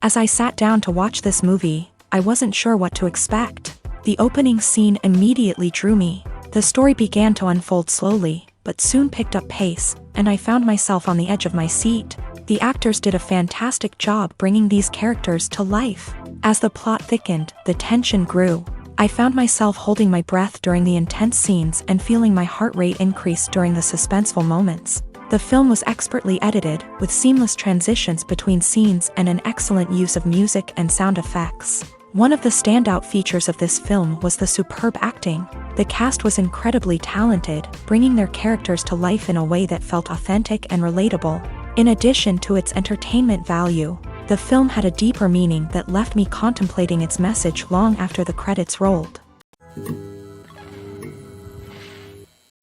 As I sat down to watch this movie, I wasn't sure what to expect. The opening scene immediately drew me. The story began to unfold slowly, but soon picked up pace, and I found myself on the edge of my seat. The actors did a fantastic job bringing these characters to life. As the plot thickened, the tension grew. I found myself holding my breath during the intense scenes and feeling my heart rate increase during the suspenseful moments. The film was expertly edited, with seamless transitions between scenes and an excellent use of music and sound effects. One of the standout features of this film was the superb acting. The cast was incredibly talented, bringing their characters to life in a way that felt authentic and relatable. In addition to its entertainment value, the film had a deeper meaning that left me contemplating its message long after the credits rolled.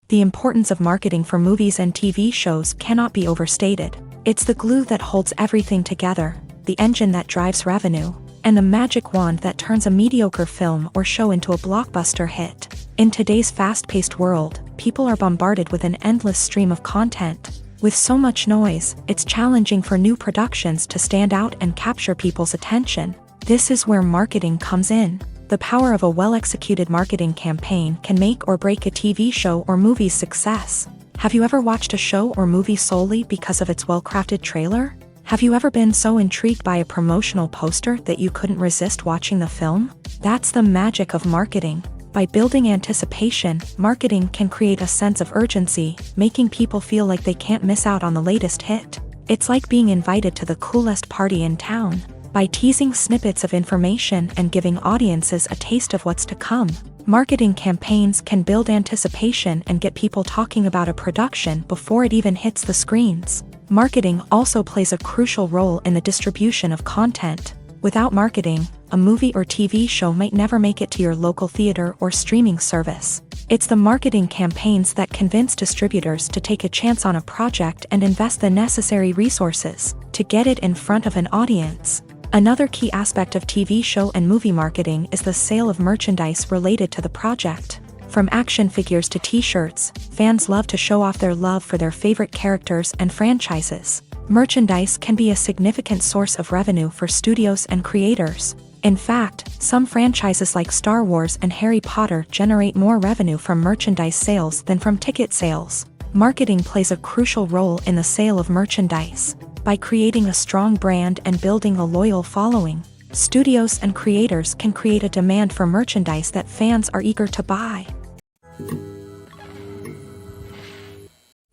The importance of marketing for movies and TV shows cannot be overstated. It's the glue that holds everything together, the engine that drives revenue, and the magic wand that turns a mediocre film or show into a blockbuster hit. In today's fast-paced world, people are bombarded with an endless stream of content. With so much noise, it's challenging for new productions to stand out and capture people's attention. This is where marketing comes in. The power of a well-executed marketing campaign can make or break a TV show or movie's success. Have you ever watched a show or movie solely because of its well-crafted trailer? Have you ever been so intrigued by a promotional poster that you couldn't resist watching the film? That's the magic of marketing. By building anticipation, marketing can create a sense of urgency, making people feel like they can't miss out on the latest hit. It's like being invited to the coolest party in town. By teasing snippets of information and giving audiences a taste of what's to come, marketing campaigns can build anticipation and get people talking about a production before it even hits the screens. Marketing also plays a crucial role in the distribution of content. Without marketing, a movie or TV show might never make it to your local theater or streaming service. It's the marketing campaigns that convince distributors to take a chance on a project and invest the necessary resources to get it in front of an audience. Another key aspect of TV show and movie marketing is the sale of merchandise related to the project. From action figures to t-shirts, fans love to show off their love for their favorite characters and franchises. Merchandise can be a significant source of revenue for studios and creators. In fact, some franchises like Star Wars and Harry Potter generate more revenue from merchandise sales than from ticket sales. Marketing plays a crucial role in the sale of merchandise. By creating a strong brand and building a loyal following, studios and creators can create a demand for merchandise that fans are eager to buy.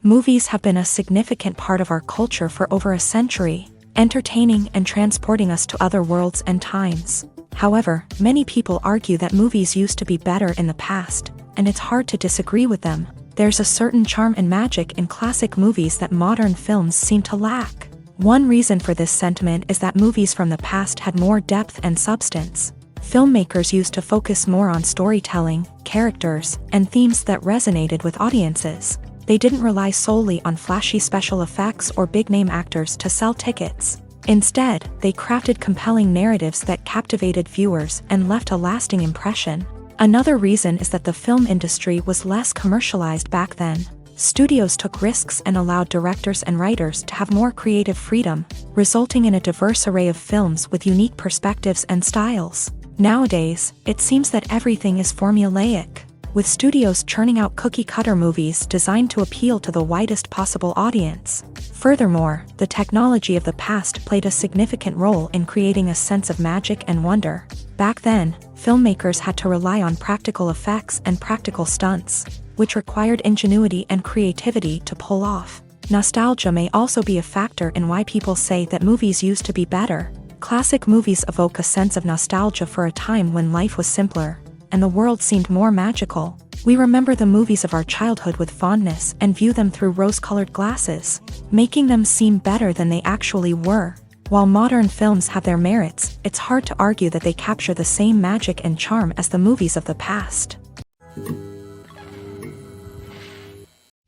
Movies have been a significant part of our culture for over a century, entertaining and transporting us to other worlds and times. However, many people argue that movies used to be better in the past, and it's hard to disagree with them. There's a certain charm and magic in classic movies that modern films seem to lack. One reason for this sentiment is that movies from the past had more depth and substance. Filmmakers used to focus more on storytelling, characters, and themes that resonated with audiences. They didn't rely solely on flashy special effects or big-name actors to sell tickets. Instead, they crafted compelling narratives that captivated viewers and left a lasting impression. Another reason is that the film industry was less commercialized back then. Studios took risks and allowed directors and writers to have more creative freedom, resulting in a diverse array of films with unique perspectives and styles. Nowadays, it seems that everything is formulaic. with studios churning out cookie-cutter movies designed to appeal to the widest possible audience. Furthermore, the technology of the past played a significant role in creating a sense of magic and wonder. Back then, filmmakers had to rely on practical effects and practical stunts, which required ingenuity and creativity to pull off. Nostalgia may also be a factor in why people say that movies used to be better. Classic movies evoke a sense of nostalgia for a time when life was simpler, and the world seemed more magical. We remember the movies of our childhood with fondness and view them through rose-colored glasses, making them seem better than they actually were. While modern films have their merits, it's hard to argue that they capture the same magic and charm as the movies of the past.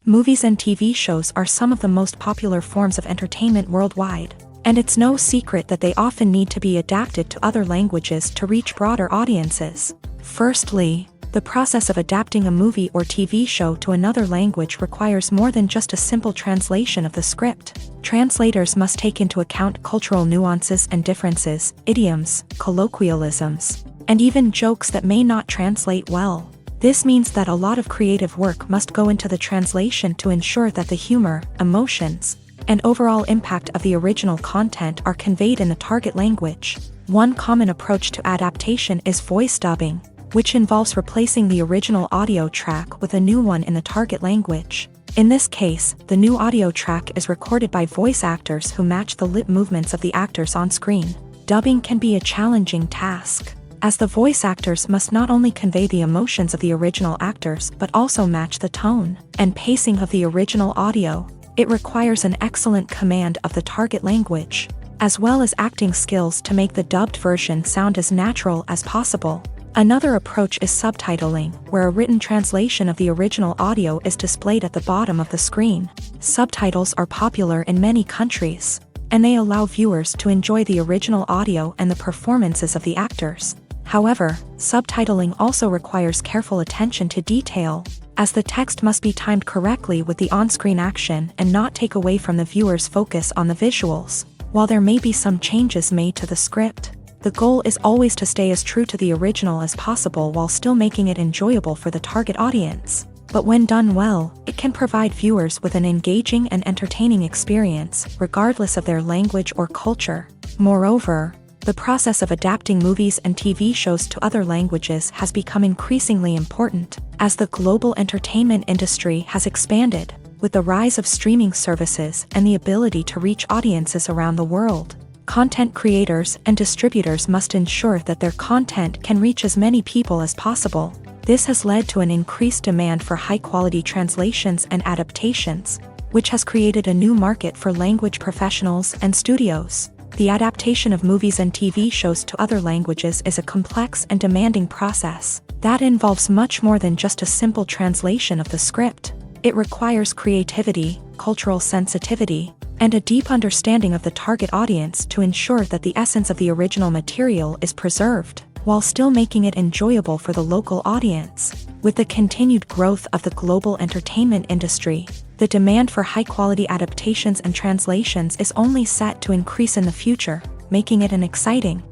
Movies and TV shows are some of the most popular forms of entertainment worldwide, and it's no secret that they often need to be adapted to other languages to reach broader audiences. Firstly, the process of adapting a movie or TV show to another language requires more than just a simple translation of the script. Translators must take into account cultural nuances and differences, idioms, colloquialisms, and even jokes that may not translate well. This means that a lot of creative work must go into the translation to ensure that the humor, emotions, and overall impact of the original content are conveyed in the target language. One common approach to adaptation is voice dubbing, which involves replacing the original audio track with a new one in the target language. In this case, the new audio track is recorded by voice actors who match the lip movements of the actors on screen. Dubbing can be a challenging task, as the voice actors must not only convey the emotions of the original actors but also match the tone and pacing of the original audio. It requires an excellent command of the target language, as well as acting skills to make the dubbed version sound as natural as possible. Another approach is subtitling, where a written translation of the original audio is displayed at the bottom of the screen. Subtitles are popular in many countries, and they allow viewers to enjoy the original audio and the performances of the actors. However, subtitling also requires careful attention to detail, as the text must be timed correctly with the on-screen action and not take away from the viewer's focus on the visuals. While there may be some changes made to the script, the goal is always to stay as true to the original as possible while still making it enjoyable for the target audience. But when done well, it can provide viewers with an engaging and entertaining experience, regardless of their language or culture. Moreover, the process of adapting movies and TV shows to other languages has become increasingly important, as the global entertainment industry has expanded, with the rise of streaming services and the ability to reach audiences around the world. Content creators and distributors must ensure that their content can reach as many people as possible. This has led to an increased demand for high-quality translations and adaptations, which has created a new market for language professionals and studios. The adaptation of movies and TV shows to other languages is a complex and demanding process that involves much more than just a simple translation of the script. It requires creativity, cultural sensitivity, and a deep understanding of the target audience to ensure that the essence of the original material is preserved, while still making it enjoyable for the local audience. With the continued growth of the global entertainment industry, the demand for high-quality adaptations and translations is only set to increase in the future, making it an exciting.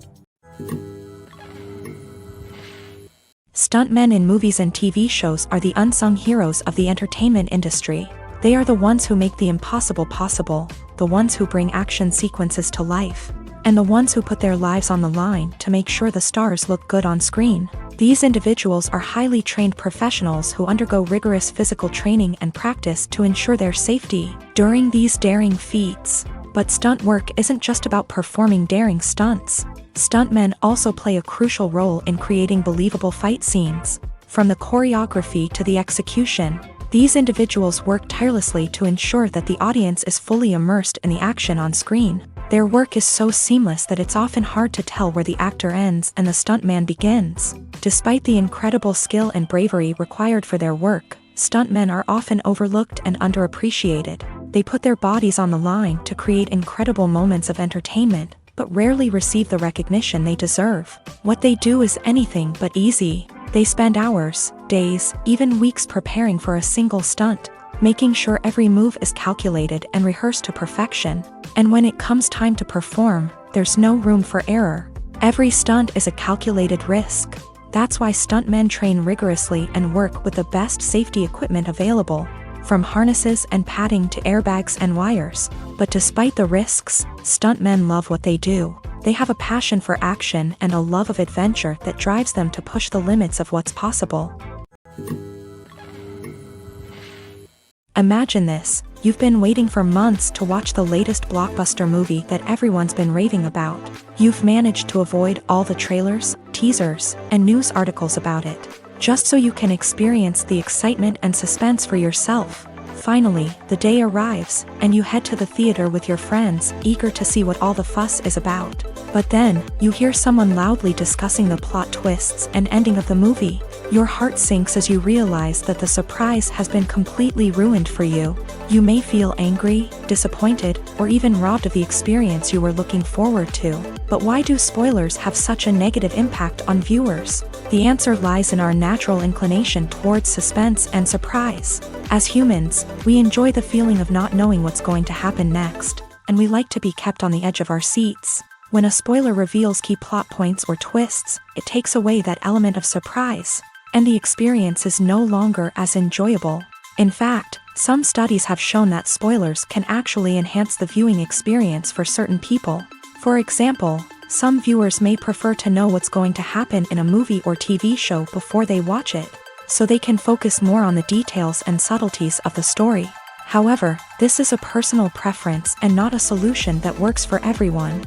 Stuntmen in movies and TV shows are the unsung heroes of the entertainment industry. They are the ones who make the impossible possible, the ones who bring action sequences to life, and the ones who put their lives on the line to make sure the stars look good on screen. These individuals are highly trained professionals who undergo rigorous physical training and practice to ensure their safety during these daring feats. But stunt work isn't just about performing daring stunts. Stuntmen also play a crucial role in creating believable fight scenes. From the choreography to the execution, these individuals work tirelessly to ensure that the audience is fully immersed in the action on screen. Their work is so seamless that it's often hard to tell where the actor ends and the stuntman begins. Despite the incredible skill and bravery required for their work, stuntmen are often overlooked and underappreciated. They put their bodies on the line to create incredible moments of entertainment, but rarely receive the recognition they deserve. What they do is anything but easy. They spend hours, days, even weeks preparing for a single stunt, making sure every move is calculated and rehearsed to perfection. And when it comes time to perform, there's no room for error. Every stunt is a calculated risk. That's why stuntmen train rigorously and work with the best safety equipment available, from harnesses and padding to airbags and wires. But despite the risks, stuntmen love what they do. They have a passion for action and a love of adventure that drives them to push the limits of what's possible. Imagine this: you've been waiting for months to watch the latest blockbuster movie that everyone's been raving about. You've managed to avoid all the trailers, teasers, and news articles about it, just so you can experience the excitement and suspense for yourself. Finally, the day arrives, and you head to the theater with your friends, eager to see what all the fuss is about. But then, you hear someone loudly discussing the plot twists and ending of the movie. Your heart sinks as you realize that the surprise has been completely ruined for you. You may feel angry, disappointed, or even robbed of the experience you were looking forward to. But why do spoilers have such a negative impact on viewers? The answer lies in our natural inclination towards suspense and surprise. As humans, we enjoy the feeling of not knowing what's going to happen next, and we like to be kept on the edge of our seats. When a spoiler reveals key plot points or twists, it takes away that element of surprise, and the experience is no longer as enjoyable. In fact, some studies have shown that spoilers can actually enhance the viewing experience for certain people. For example, some viewers may prefer to know what's going to happen in a movie or TV show before they watch it, so they can focus more on the details and subtleties of the story. However, this is a personal preference and not a solution that works for everyone.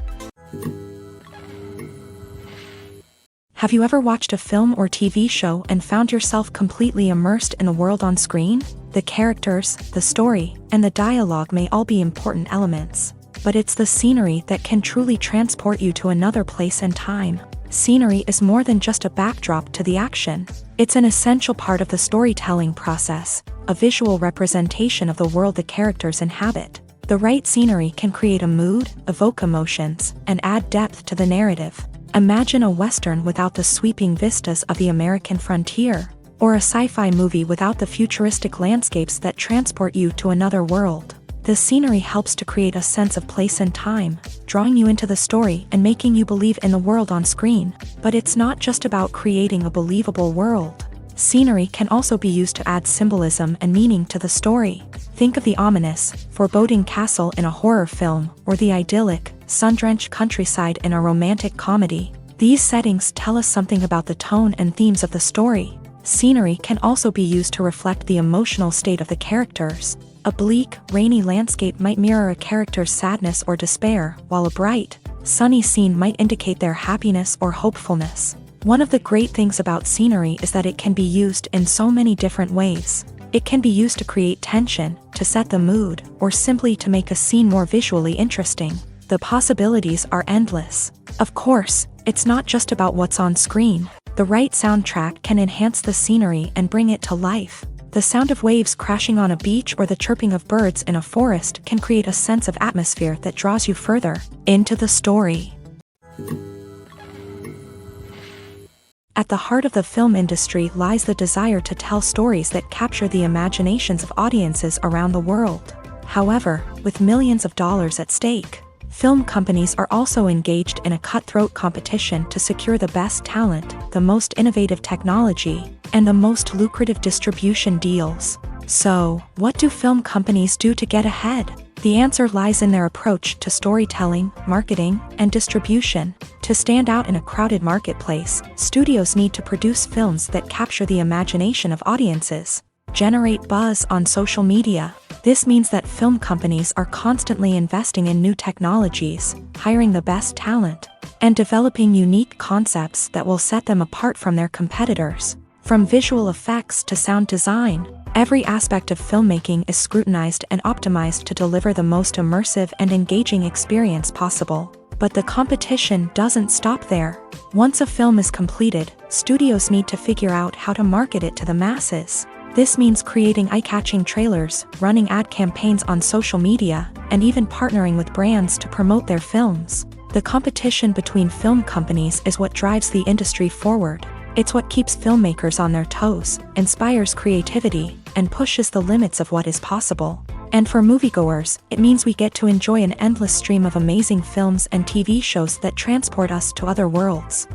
Have you ever watched a film or TV show and found yourself completely immersed in the world on screen? The characters, the story, and the dialogue may all be important elements, but it's the scenery that can truly transport you to another place and time. Scenery is more than just a backdrop to the action. It's an essential part of the storytelling process, a visual representation of the world the characters inhabit. The right scenery can create a mood, evoke emotions, and add depth to the narrative. Imagine a Western without the sweeping vistas of the American frontier, or a sci-fi movie without the futuristic landscapes that transport you to another world. The scenery helps to create a sense of place and time, drawing you into the story and making you believe in the world on screen. But it's not just about creating a believable world. Scenery can also be used to add symbolism and meaning to the story. Think of the ominous, foreboding castle in a horror film, or the idyllic, sun-drenched countryside in a romantic comedy. These settings tell us something about the tone and themes of the story. Scenery can also be used to reflect the emotional state of the characters. A bleak, rainy landscape might mirror a character's sadness or despair, while a bright, sunny scene might indicate their happiness or hopefulness. One of the great things about scenery is that it can be used in so many different ways. It can be used to create tension, to set the mood, or simply to make a scene more visually interesting. The possibilities are endless. Of course, it's not just about what's on screen. The right soundtrack can enhance the scenery and bring it to life. The sound of waves crashing on a beach or the chirping of birds in a forest can create a sense of atmosphere that draws you further into the story. At the heart of the film industry lies the desire to tell stories that capture the imaginations of audiences around the world. However, with millions of dollars at stake, film companies are also engaged in a cutthroat competition to secure the best talent, the most innovative technology, and the most lucrative distribution deals. So, what do film companies do to get ahead? The answer lies in their approach to storytelling, marketing, and distribution. To stand out in a crowded marketplace, studios need to produce films that capture the imagination of audiences, generate buzz on social media. This means that film companies are constantly investing in new technologies, hiring the best talent, and developing unique concepts that will set them apart from their competitors. From visual effects to sound design, every aspect of filmmaking is scrutinized and optimized to deliver the most immersive and engaging experience possible. But the competition doesn't stop there. Once a film is completed, studios need to figure out how to market it to the masses. This means creating eye-catching trailers, running ad campaigns on social media, and even partnering with brands to promote their films. The competition between film companies is what drives the industry forward. It's what keeps filmmakers on their toes, inspires creativity, and pushes the limits of what is possible. And for moviegoers, it means we get to enjoy an endless stream of amazing films and TV shows that transport us to other worlds.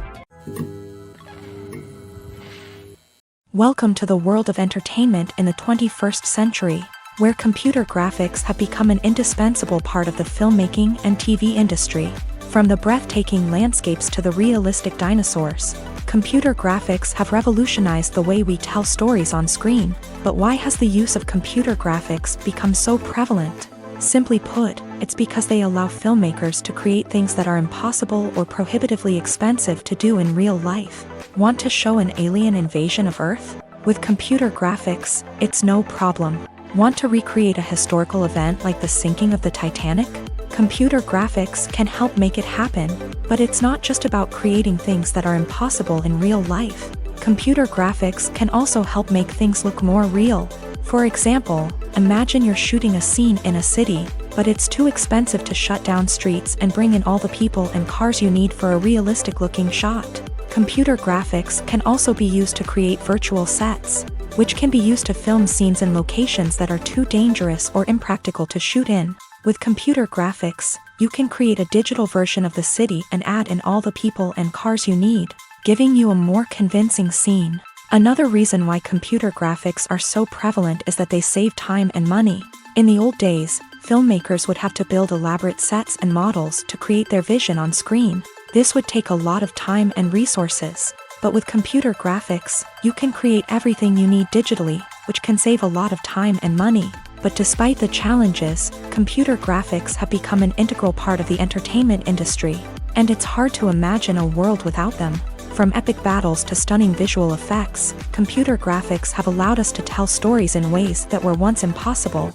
Welcome to the world of entertainment in the 21st century, where computer graphics have become an indispensable part of the filmmaking and TV industry. From the breathtaking landscapes to the realistic dinosaurs, computer graphics have revolutionized the way we tell stories on screen. But why has the use of computer graphics become so prevalent? Simply put, it's because they allow filmmakers to create things that are impossible or prohibitively expensive to do in real life. Want to show an alien invasion of Earth? With computer graphics, it's no problem. Want to recreate a historical event like the sinking of the Titanic? Computer graphics can help make it happen, but it's not just about creating things that are impossible in real life. Computer graphics can also help make things look more real. For example, imagine you're shooting a scene in a city, but it's too expensive to shut down streets and bring in all the people and cars you need for a realistic-looking shot. Computer graphics can also be used to create virtual sets, which can be used to film scenes in locations that are too dangerous or impractical to shoot in. With computer graphics, you can create a digital version of the city and add in all the people and cars you need, giving you a more convincing scene. Another reason why computer graphics are so prevalent is that they save time and money. In the old days, filmmakers would have to build elaborate sets and models to create their vision on screen. This would take a lot of time and resources. But with computer graphics, you can create everything you need digitally, which can save a lot of time and money. But despite the challenges, computer graphics have become an integral part of the entertainment industry, and it's hard to imagine a world without them. From epic battles to stunning visual effects, computer graphics have allowed us to tell stories in ways that were once impossible.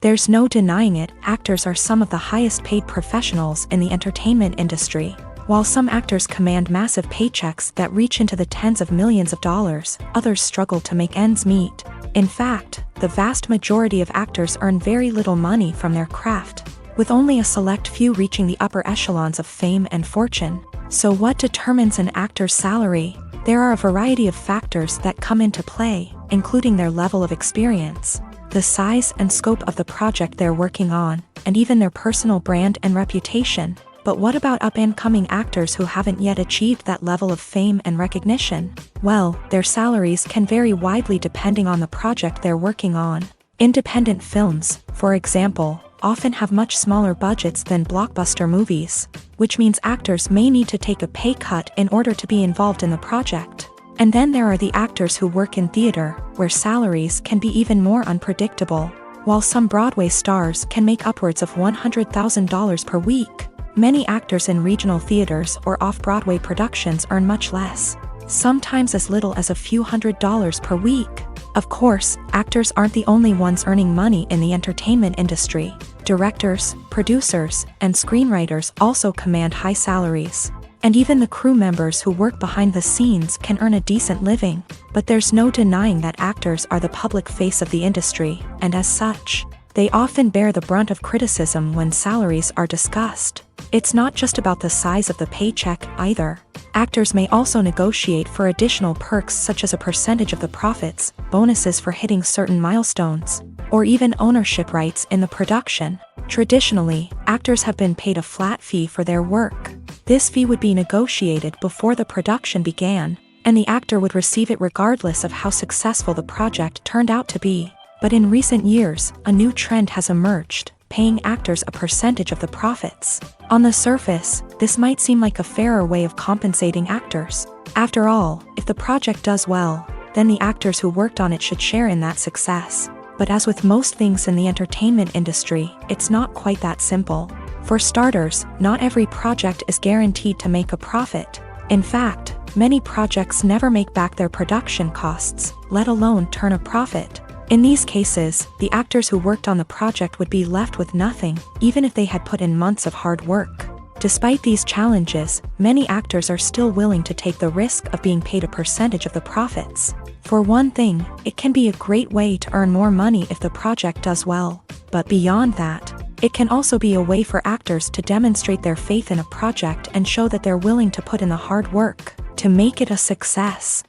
There's no denying it, actors are some of the highest paid professionals in the entertainment industry. While some actors command massive paychecks that reach into the tens of millions of dollars, others struggle to make ends meet. In fact, the vast majority of actors earn very little money from their craft, with only a select few reaching the upper echelons of fame and fortune. So what determines an actor's salary? There are a variety of factors that come into play, including their level of experience, the size and scope of the project they're working on, and even their personal brand and reputation. But what about up-and-coming actors who haven't yet achieved that level of fame and recognition? Well, their salaries can vary widely depending on the project they're working on. Independent films, for example, often have much smaller budgets than blockbuster movies, which means actors may need to take a pay cut in order to be involved in the project. And then there are the actors who work in theater, where salaries can be even more unpredictable. While some Broadway stars can make upwards of $100,000 per week, many actors in regional theaters or off-Broadway productions earn much less, sometimes as little as a few $100s per week. Of course, actors aren't the only ones earning money in the entertainment industry. Directors, producers, and screenwriters also command high salaries. And even the crew members who work behind the scenes can earn a decent living. But there's no denying that actors are the public face of the industry, and as such, they often bear the brunt of criticism when salaries are discussed. It's not just about the size of the paycheck either. Actors may also negotiate for additional perks such as a percentage of the profits, bonuses for hitting certain milestones, or even ownership rights in the production. Traditionally, actors have been paid a flat fee for their work. This fee would be negotiated before the production began, and the actor would receive it regardless of how successful the project turned out to be. But in recent years, a new trend has emerged, paying actors a percentage of the profits. On the surface, this might seem like a fairer way of compensating actors. After all, if the project does well, then the actors who worked on it should share in that success. But as with most things in the entertainment industry, it's not quite that simple. For starters, not every project is guaranteed to make a profit. In fact, many projects never make back their production costs, let alone turn a profit. In these cases, the actors who worked on the project would be left with nothing, even if they had put in months of hard work. Despite these challenges, many actors are still willing to take the risk of being paid a percentage of the profits. For one thing, it can be a great way to earn more money if the project does well. But beyond that, it can also be a way for actors to demonstrate their faith in a project and show that they're willing to put in the hard work to make it a success.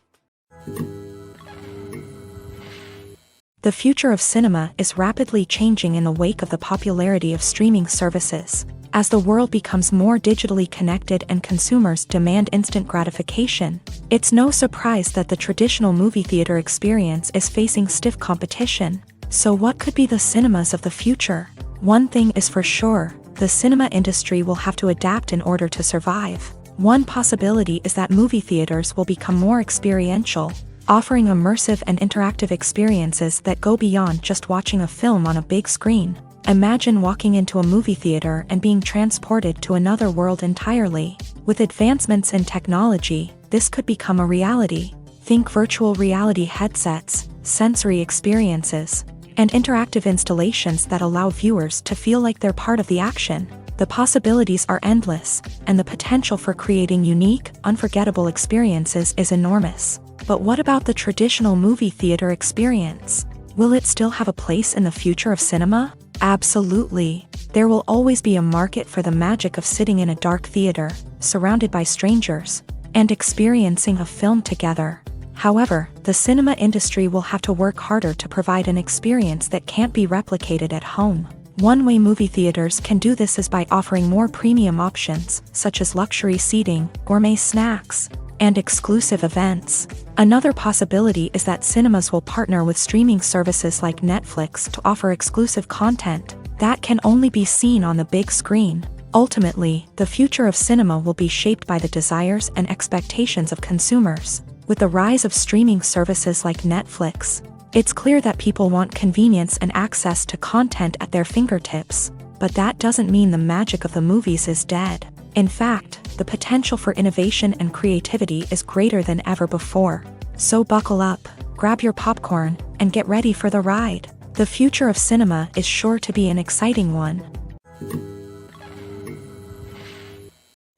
The future of cinema is rapidly changing in the wake of the popularity of streaming services. As the world becomes more digitally connected and consumers demand instant gratification, it's no surprise that the traditional movie theater experience is facing stiff competition. So what could be the cinemas of the future? One thing is for sure, the cinema industry will have to adapt in order to survive. One possibility is that movie theaters will become more experiential, offering immersive and interactive experiences that go beyond just watching a film on a big screen. Imagine walking into a movie theater and being transported to another world entirely. With advancements in technology, this could become a reality. Think virtual reality headsets, sensory experiences, and interactive installations that allow viewers to feel like they're part of the action. The possibilities are endless, and the potential for creating unique, unforgettable experiences is enormous. But what about the traditional movie theater experience? Will it still have a place in the future of cinema? Absolutely. There will always be a market for the magic of sitting in a dark theater, surrounded by strangers, and experiencing a film together. However, the cinema industry will have to work harder to provide an experience that can't be replicated at home. One way movie theaters can do this is by offering more premium options, such as luxury seating, gourmet snacks, and exclusive events. Another possibility is that cinemas will partner with streaming services like Netflix to offer exclusive content that can only be seen on the big screen. Ultimately, the future of cinema will be shaped by the desires and expectations of consumers. With the rise of streaming services like Netflix, it's clear that people want convenience and access to content at their fingertips. But that doesn't mean the magic of the movies is dead. In fact, the potential for innovation and creativity is greater than ever before. So buckle up, grab your popcorn, and get ready for the ride. The future of cinema is sure to be an exciting one.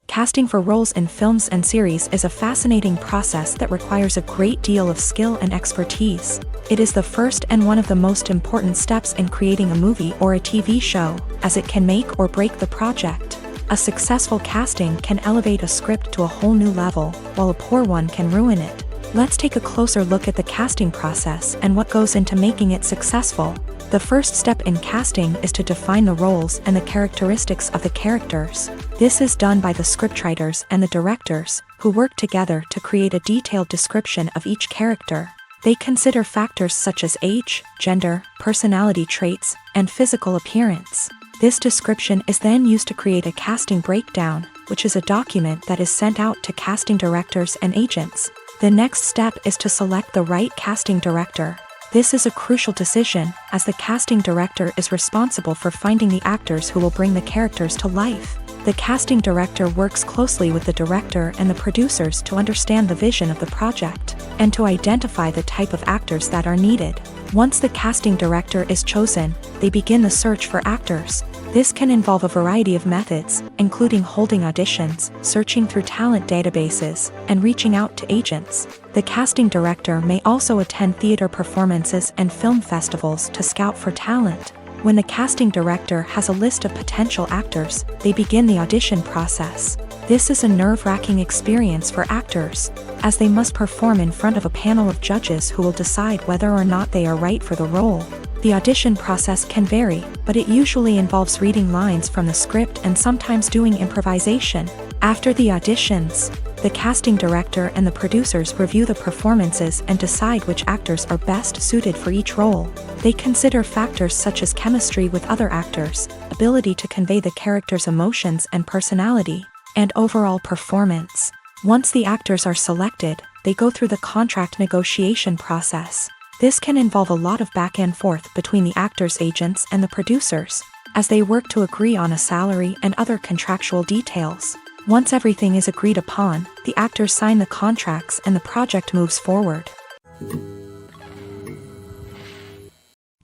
Casting for roles in films and series is a fascinating process that requires a great deal of skill and expertise. It is the first and one of the most important steps in creating a movie or a TV show, as it can make or break the project. A successful casting can elevate a script to a whole new level, while a poor one can ruin it. Let's take a closer look at the casting process and what goes into making it successful. The first step in casting is to define the roles and the characteristics of the characters. This is done by the scriptwriters and the directors, who work together to create a detailed description of each character. They consider factors such as age, gender, personality traits, and physical appearance. This description is then used to create a casting breakdown, which is a document that is sent out to casting directors and agents. The next step is to select the right casting director. This is a crucial decision, as the casting director is responsible for finding the actors who will bring the characters to life. The casting director works closely with the director and the producers to understand the vision of the project, and to identify the type of actors that are needed. Once the casting director is chosen, they begin the search for actors. This can involve a variety of methods, including holding auditions, searching through talent databases, and reaching out to agents. The casting director may also attend theater performances and film festivals to scout for talent. When the casting director has a list of potential actors, they begin the audition process. This is a nerve-wracking experience for actors, as they must perform in front of a panel of judges who will decide whether or not they are right for the role. The audition process can vary, but it usually involves reading lines from the script and sometimes doing improvisation. After the auditions, the casting director and the producers review the performances and decide which actors are best suited for each role. They consider factors such as chemistry with other actors, ability to convey the character's emotions and personality, and overall performance. Once the actors are selected, they go through the contract negotiation process. This can involve a lot of back and forth between the actors' agents and the producers, as they work to agree on a salary and other contractual details. Once everything is agreed upon, the actors sign the contracts and the project moves forward.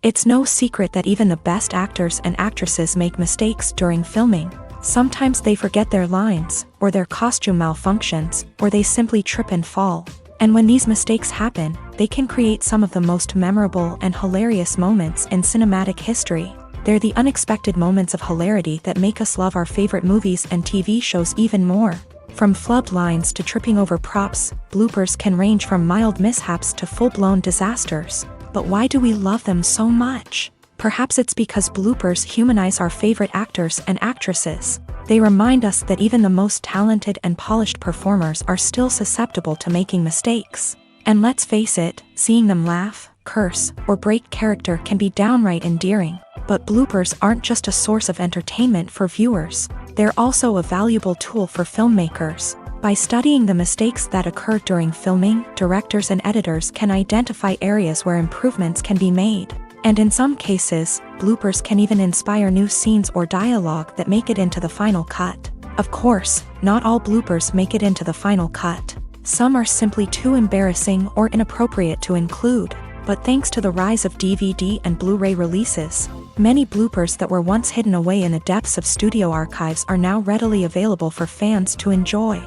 It's no secret that even the best actors and actresses make mistakes during filming. Sometimes they forget their lines, or their costume malfunctions, or they simply trip and fall. And when these mistakes happen, they can create some of the most memorable and hilarious moments in cinematic history. They're the unexpected moments of hilarity that make us love our favorite movies and TV shows even more. From flubbed lines to tripping over props, bloopers can range from mild mishaps to full-blown disasters. But why do we love them so much? Perhaps it's because bloopers humanize our favorite actors and actresses. They remind us that even the most talented and polished performers are still susceptible to making mistakes. And let's face it, seeing them laugh, curse, or break character can be downright endearing. But bloopers aren't just a source of entertainment for viewers. They're also a valuable tool for filmmakers. By studying the mistakes that occur during filming, directors and editors can identify areas where improvements can be made. And in some cases, bloopers can even inspire new scenes or dialogue that make it into the final cut. Of course, not all bloopers make it into the final cut. Some are simply too embarrassing or inappropriate to include. But thanks to the rise of DVD and Blu-ray releases, many bloopers that were once hidden away in the depths of studio archives are now readily available for fans to enjoy.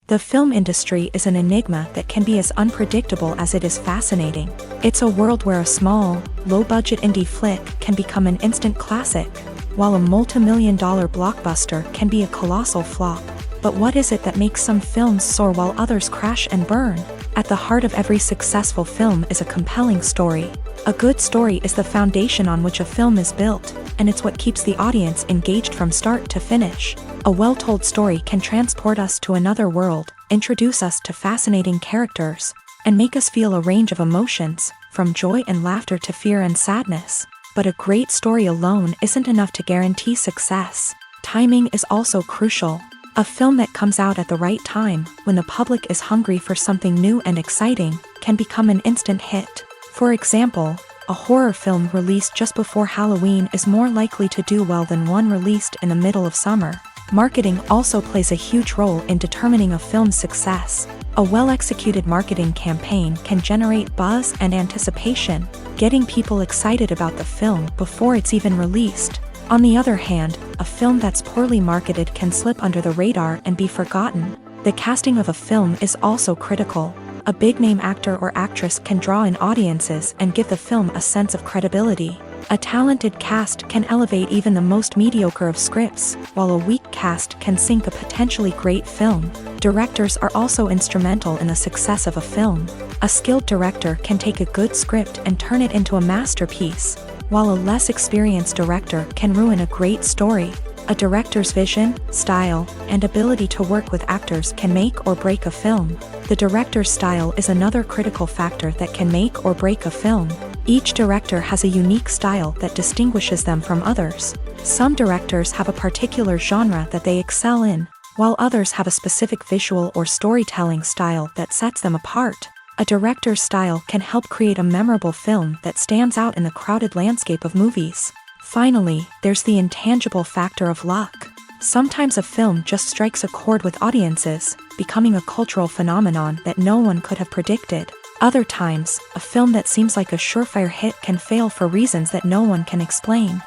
The film industry is an enigma that can be as unpredictable as it is fascinating. It's a world where a small, low-budget indie flick can become an instant classic, while a multi-million-dollar blockbuster can be a colossal flop. But what is it that makes some films soar while others crash and burn? At the heart of every successful film is a compelling story. A good story is the foundation on which a film is built, and it's what keeps the audience engaged from start to finish. A well-told story can transport us to another world, introduce us to fascinating characters, and make us feel a range of emotions, from joy and laughter to fear and sadness. But a great story alone isn't enough to guarantee success. Timing is also crucial. A film that comes out at the right time, when the public is hungry for something new and exciting, can become an instant hit. For example, a horror film released just before Halloween is more likely to do well than one released in the middle of summer. Marketing also plays a huge role in determining a film's success. A well-executed marketing campaign can generate buzz and anticipation, getting people excited about the film before it's even released. On the other hand, a film that's poorly marketed can slip under the radar and be forgotten. The casting of a film is also critical. A big-name actor or actress can draw in audiences and give the film a sense of credibility. A talented cast can elevate even the most mediocre of scripts, while a weak cast can sink a potentially great film. Directors are also instrumental in the success of a film. A skilled director can take a good script and turn it into a masterpiece, while a less experienced director can ruin a great story. A director's vision, style, and ability to work with actors can make or break a film. The director's style is another critical factor that can make or break a film. Each director has a unique style that distinguishes them from others. Some directors have a particular genre that they excel in, while others have a specific visual or storytelling style that sets them apart. A director's style can help create a memorable film that stands out in the crowded landscape of movies. Finally, there's the intangible factor of luck. Sometimes a film just strikes a chord with audiences, becoming a cultural phenomenon that no one could have predicted. Other times, a film that seems like a surefire hit can fail for reasons that no one can explain.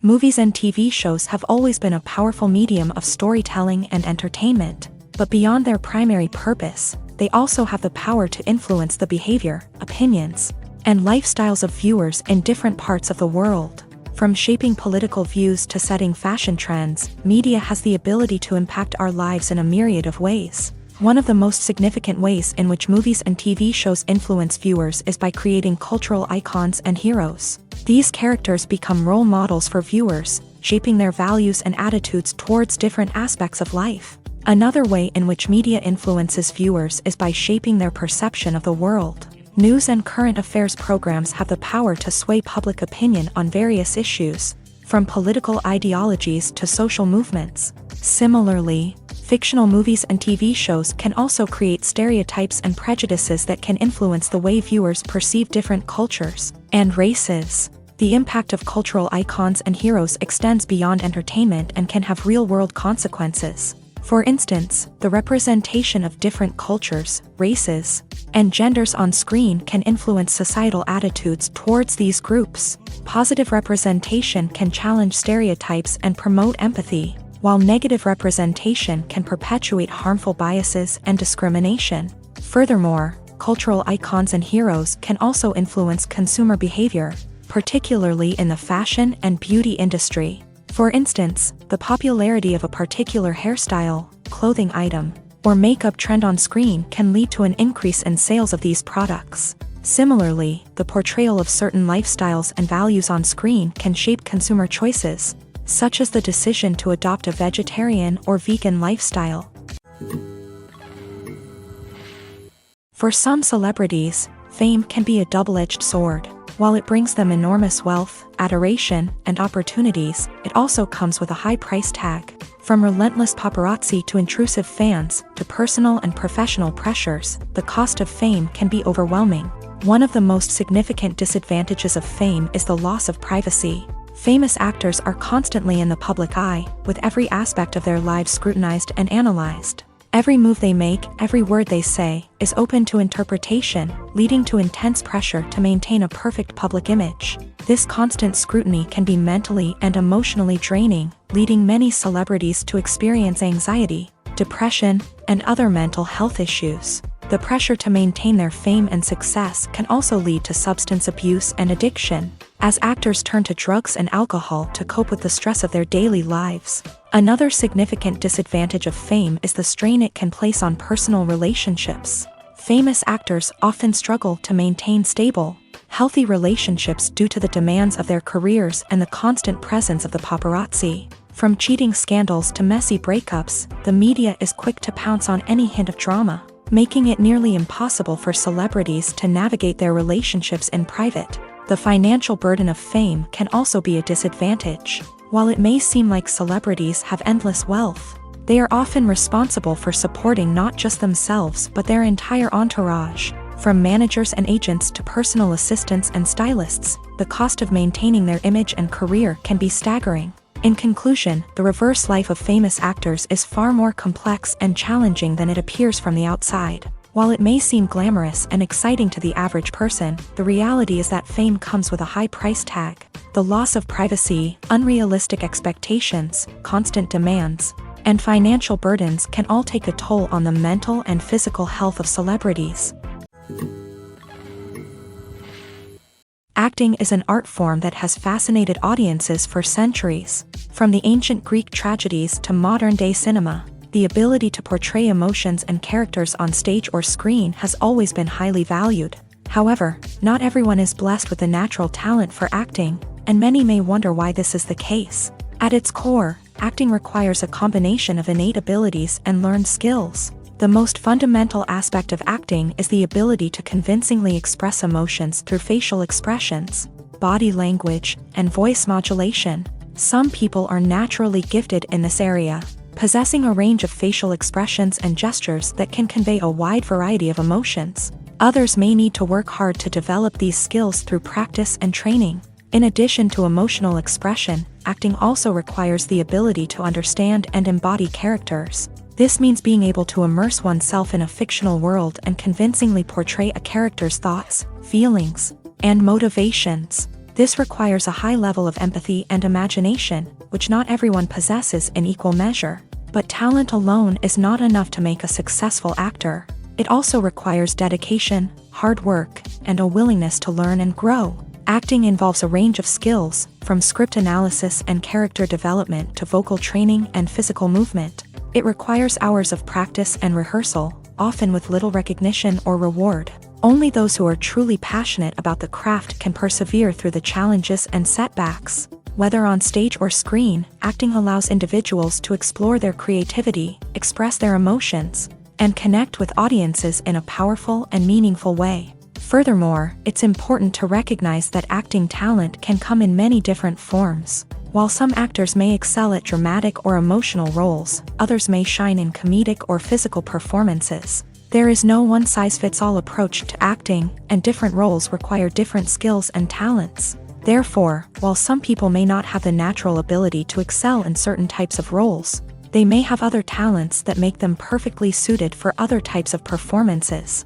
Movies and TV shows have always been a powerful medium of storytelling and entertainment, but beyond their primary purpose, they also have the power to influence the behavior, opinions, and lifestyles of viewers in different parts of the world. From shaping political views to setting fashion trends, media has the ability to impact our lives in a myriad of ways. One of the most significant ways in which movies and TV shows influence viewers is by creating cultural icons and heroes. These characters become role models for viewers, shaping their values and attitudes towards different aspects of life. Another way in which media influences viewers is by shaping their perception of the world. News and current affairs programs have the power to sway public opinion on various issues, from political ideologies to social movements. Similarly, fictional movies and TV shows can also create stereotypes and prejudices that can influence the way viewers perceive different cultures and races. The impact of cultural icons and heroes extends beyond entertainment and can have real-world consequences. For instance, the representation of different cultures, races, and genders on screen can influence societal attitudes towards these groups. Positive representation can challenge stereotypes and promote empathy, while negative representation can perpetuate harmful biases and discrimination. Furthermore, cultural icons and heroes can also influence consumer behavior, particularly in the fashion and beauty industry. For instance, the popularity of a particular hairstyle, clothing item, or makeup trend on screen can lead to an increase in sales of these products. Similarly, the portrayal of certain lifestyles and values on screen can shape consumer choices, such as the decision to adopt a vegetarian or vegan lifestyle. For some celebrities, fame can be a double-edged sword. While it brings them enormous wealth, adoration, and opportunities, it also comes with a high price tag. From relentless paparazzi to intrusive fans, to personal and professional pressures, the cost of fame can be overwhelming. One of the most significant disadvantages of fame is the loss of privacy. Famous actors are constantly in the public eye, with every aspect of their lives scrutinized and analyzed. Every move they make, every word they say, is open to interpretation, leading to intense pressure to maintain a perfect public image. This constant scrutiny can be mentally and emotionally draining, leading many celebrities to experience anxiety, depression, and other mental health issues. The pressure to maintain their fame and success can also lead to substance abuse and addiction, as actors turn to drugs and alcohol to cope with the stress of their daily lives. Another significant disadvantage of fame is the strain it can place on personal relationships. Famous actors often struggle to maintain stable, healthy relationships due to the demands of their careers and the constant presence of the paparazzi. From cheating scandals to messy breakups, the media is quick to pounce on any hint of drama, making it nearly impossible for celebrities to navigate their relationships in private. The financial burden of fame can also be a disadvantage. While it may seem like celebrities have endless wealth, they are often responsible for supporting not just themselves but their entire entourage. From managers and agents to personal assistants and stylists, the cost of maintaining their image and career can be staggering. In conclusion, the reverse life of famous actors is far more complex and challenging than it appears from the outside. While it may seem glamorous and exciting to the average person, the reality is that fame comes with a high price tag. The loss of privacy, unrealistic expectations, constant demands, and financial burdens can all take a toll on the mental and physical health of celebrities. Acting is an art form that has fascinated audiences for centuries. From the ancient Greek tragedies to modern-day cinema, the ability to portray emotions and characters on stage or screen has always been highly valued. However, not everyone is blessed with a natural talent for acting, and many may wonder why this is the case. At its core, acting requires a combination of innate abilities and learned skills. The most fundamental aspect of acting is the ability to convincingly express emotions through facial expressions, body language, and voice modulation. Some people are naturally gifted in this area, possessing a range of facial expressions and gestures that can convey a wide variety of emotions. Others may need to work hard to develop these skills through practice and training. In addition to emotional expression, acting also requires the ability to understand and embody characters. This means being able to immerse oneself in a fictional world and convincingly portray a character's thoughts, feelings, and motivations. This requires a high level of empathy and imagination, which not everyone possesses in equal measure. But talent alone is not enough to make a successful actor. It also requires dedication, hard work, and a willingness to learn and grow. Acting involves a range of skills, from script analysis and character development to vocal training and physical movement. It requires hours of practice and rehearsal, often with little recognition or reward. Only those who are truly passionate about the craft can persevere through the challenges and setbacks. Whether on stage or screen, acting allows individuals to explore their creativity, express their emotions, and connect with audiences in a powerful and meaningful way. Furthermore, it's important to recognize that acting talent can come in many different forms. While some actors may excel at dramatic or emotional roles, others may shine in comedic or physical performances. There is no one-size-fits-all approach to acting, and different roles require different skills and talents. Therefore, while some people may not have the natural ability to excel in certain types of roles, they may have other talents that make them perfectly suited for other types of performances.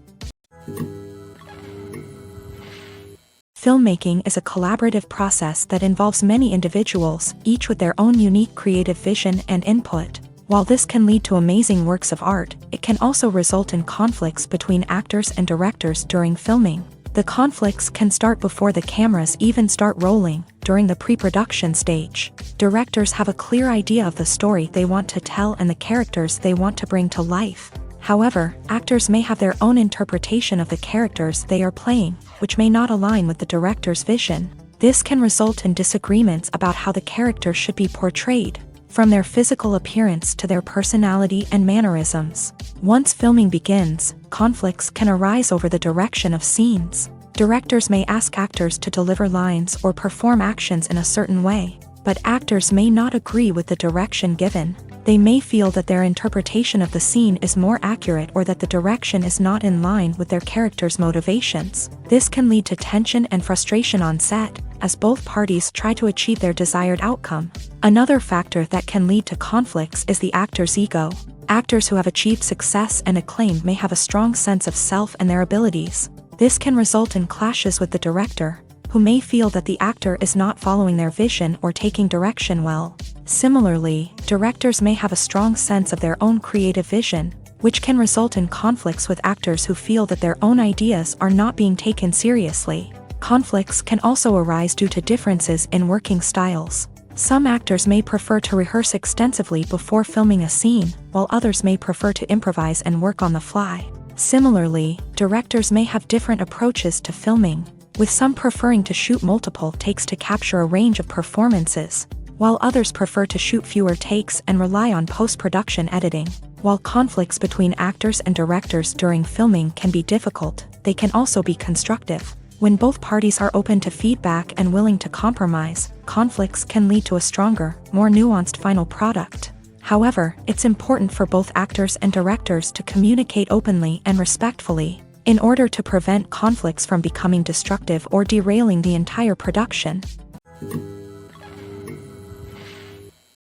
Filmmaking is a collaborative process that involves many individuals, each with their own unique creative vision and input. While this can lead to amazing works of art, it can also result in conflicts between actors and directors during filming. The conflicts can start before the cameras even start rolling, during the pre-production stage. Directors have a clear idea of the story they want to tell and the characters they want to bring to life. However, actors may have their own interpretation of the characters they are playing, which may not align with the director's vision. This can result in disagreements about how the character should be portrayed, from their physical appearance to their personality and mannerisms. Once filming begins, conflicts can arise over the direction of scenes. Directors may ask actors to deliver lines or perform actions in a certain way, but actors may not agree with the direction given. They may feel that their interpretation of the scene is more accurate or that the direction is not in line with their character's motivations. This can lead to tension and frustration on set, as both parties try to achieve their desired outcome. Another factor that can lead to conflicts is the actor's ego. Actors who have achieved success and acclaim may have a strong sense of self and their abilities. This can result in clashes with the director, who may feel that the actor is not following their vision or taking direction well. Similarly, directors may have a strong sense of their own creative vision, which can result in conflicts with actors who feel that their own ideas are not being taken seriously. Conflicts can also arise due to differences in working styles. Some actors may prefer to rehearse extensively before filming a scene, while others may prefer to improvise and work on the fly. Similarly, directors may have different approaches to filming, with some preferring to shoot multiple takes to capture a range of performances, while others prefer to shoot fewer takes and rely on post-production editing. While conflicts between actors and directors during filming can be difficult, they can also be constructive. When both parties are open to feedback and willing to compromise, conflicts can lead to a stronger, more nuanced final product. However, it's important for both actors and directors to communicate openly and respectfully, in order to prevent conflicts from becoming destructive or derailing the entire production.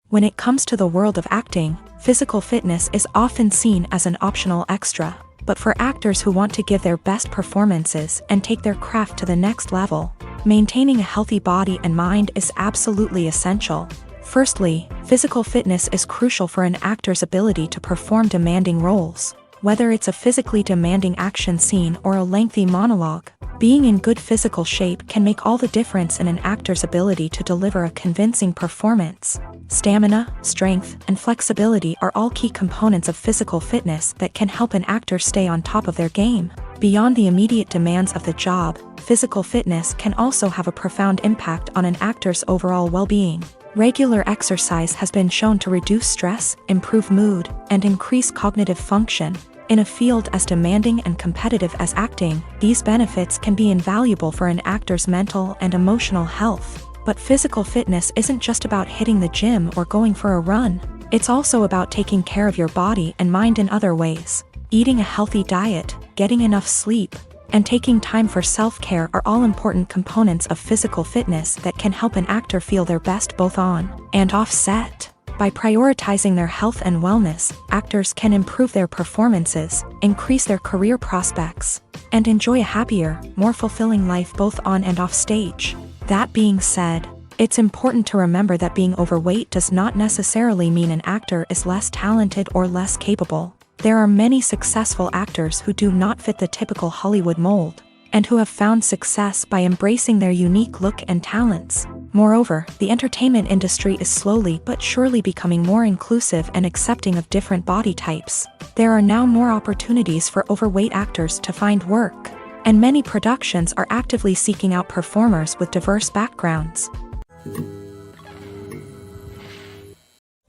When it comes to the world of acting, physical fitness is often seen as an optional extra, but for actors who want to give their best performances and take their craft to the next level, maintaining a healthy body and mind is absolutely essential. Firstly, physical fitness is crucial for an actor's ability to perform demanding roles. Whether it's a physically demanding action scene or a lengthy monologue, being in good physical shape can make all the difference in an actor's ability to deliver a convincing performance. Stamina, strength, and flexibility are all key components of physical fitness that can help an actor stay on top of their game. Beyond the immediate demands of the job, physical fitness can also have a profound impact on an actor's overall well-being. Regular exercise has been shown to reduce stress, improve mood, and increase cognitive function. In a field as demanding and competitive as acting, these benefits can be invaluable for an actor's mental and emotional health. But physical fitness isn't just about hitting the gym or going for a run. It's also about taking care of your body and mind in other ways. Eating a healthy diet, getting enough sleep, and taking time for self-care are all important components of physical fitness that can help an actor feel their best both on and off set. By prioritizing their health and wellness, actors can improve their performances, increase their career prospects, and enjoy a happier, more fulfilling life both on and off stage. That being said, it's important to remember that being overweight does not necessarily mean an actor is less talented or less capable. There are many successful actors who do not fit the typical Hollywood mold, and who have found success by embracing their unique look and talents. Moreover, the entertainment industry is slowly but surely becoming more inclusive and accepting of different body types. There are now more opportunities for overweight actors to find work, and many productions are actively seeking out performers with diverse backgrounds.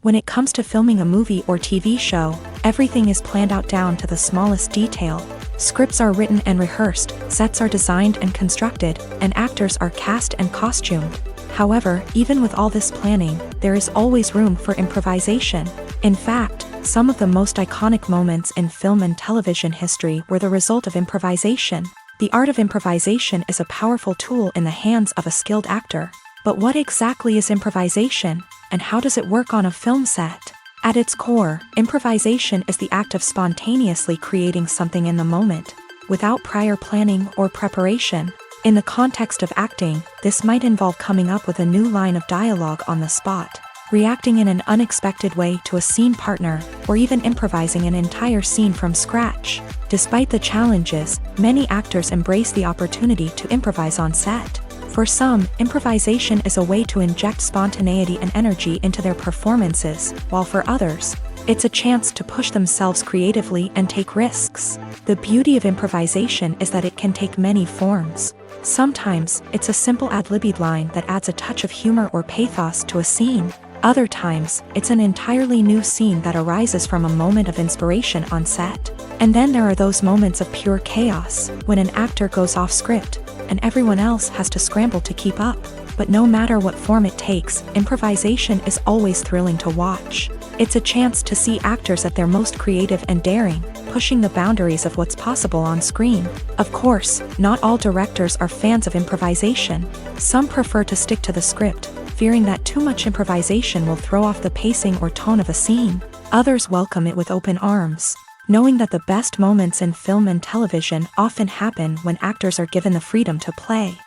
When it comes to filming a movie or TV show, everything is planned out down to the smallest detail. Scripts are written and rehearsed, sets are designed and constructed, and actors are cast and costumed. However, even with all this planning, there is always room for improvisation. In fact, some of the most iconic moments in film and television history were the result of improvisation. The art of improvisation is a powerful tool in the hands of a skilled actor. But what exactly is improvisation, and how does it work on a film set? At its core, improvisation is the act of spontaneously creating something in the moment, without prior planning or preparation. In the context of acting, this might involve coming up with a new line of dialogue on the spot, reacting in an unexpected way to a scene partner, or even improvising an entire scene from scratch. Despite the challenges, many actors embrace the opportunity to improvise on set. For some, improvisation is a way to inject spontaneity and energy into their performances, while for others, It's a chance to push themselves creatively and take risks. The beauty of improvisation is that it can take many forms. Sometimes, it's a simple ad-libbed line that adds a touch of humor or pathos to a scene. Other times, it's an entirely new scene that arises from a moment of inspiration on set. And then there are those moments of pure chaos, when an actor goes off script, and everyone else has to scramble to keep up. But no matter what form it takes, improvisation is always thrilling to watch. It's a chance to see actors at their most creative and daring, pushing the boundaries of what's possible on screen. Of course, not all directors are fans of improvisation. Some prefer to stick to the script, fearing that too much improvisation will throw off the pacing or tone of a scene. Others welcome it with open arms, knowing that the best moments in film and television often happen when actors are given the freedom to play.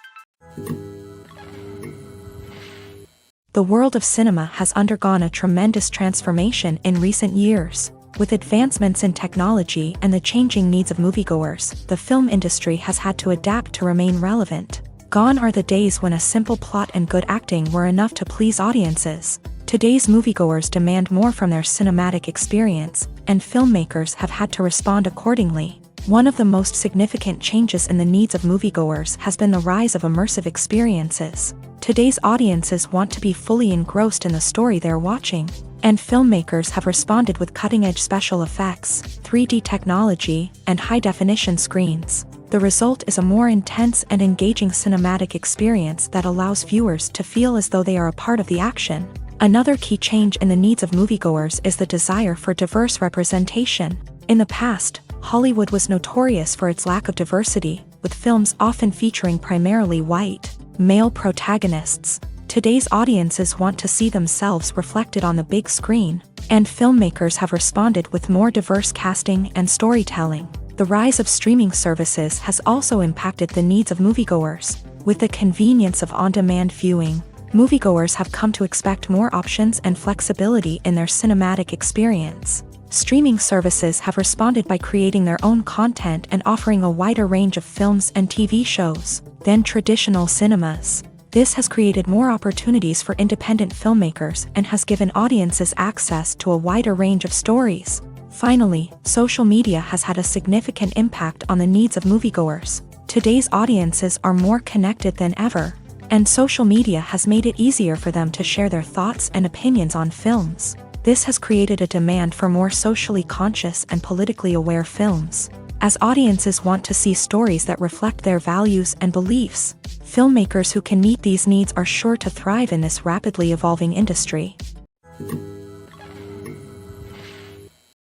The world of cinema has undergone a tremendous transformation in recent years. With advancements in technology and the changing needs of moviegoers, the film industry has had to adapt to remain relevant. Gone are the days when a simple plot and good acting were enough to please audiences. Today's moviegoers demand more from their cinematic experience, and filmmakers have had to respond accordingly. One of the most significant changes in the needs of moviegoers has been the rise of immersive experiences. Today's audiences want to be fully engrossed in the story they're watching, and filmmakers have responded with cutting-edge special effects, 3D technology, and high-definition screens. The result is a more intense and engaging cinematic experience that allows viewers to feel as though they are a part of the action. Another key change in the needs of moviegoers is the desire for diverse representation. In the past, Hollywood was notorious for its lack of diversity, with films often featuring primarily white, male protagonists. Today's audiences want to see themselves reflected on the big screen, and filmmakers have responded with more diverse casting and storytelling. The rise of streaming services has also impacted the needs of moviegoers. With the convenience of on-demand viewing, moviegoers have come to expect more options and flexibility in their cinematic experience. Streaming services have responded by creating their own content and offering a wider range of films and TV shows than traditional cinemas. This has created more opportunities for independent filmmakers and has given audiences access to a wider range of stories. Finally, social media has had a significant impact on the needs of moviegoers. Today's audiences are more connected than ever, and social media has made it easier for them to share their thoughts and opinions on films. This has created a demand for more socially conscious and politically aware films. As audiences want to see stories that reflect their values and beliefs, filmmakers who can meet these needs are sure to thrive in this rapidly evolving industry.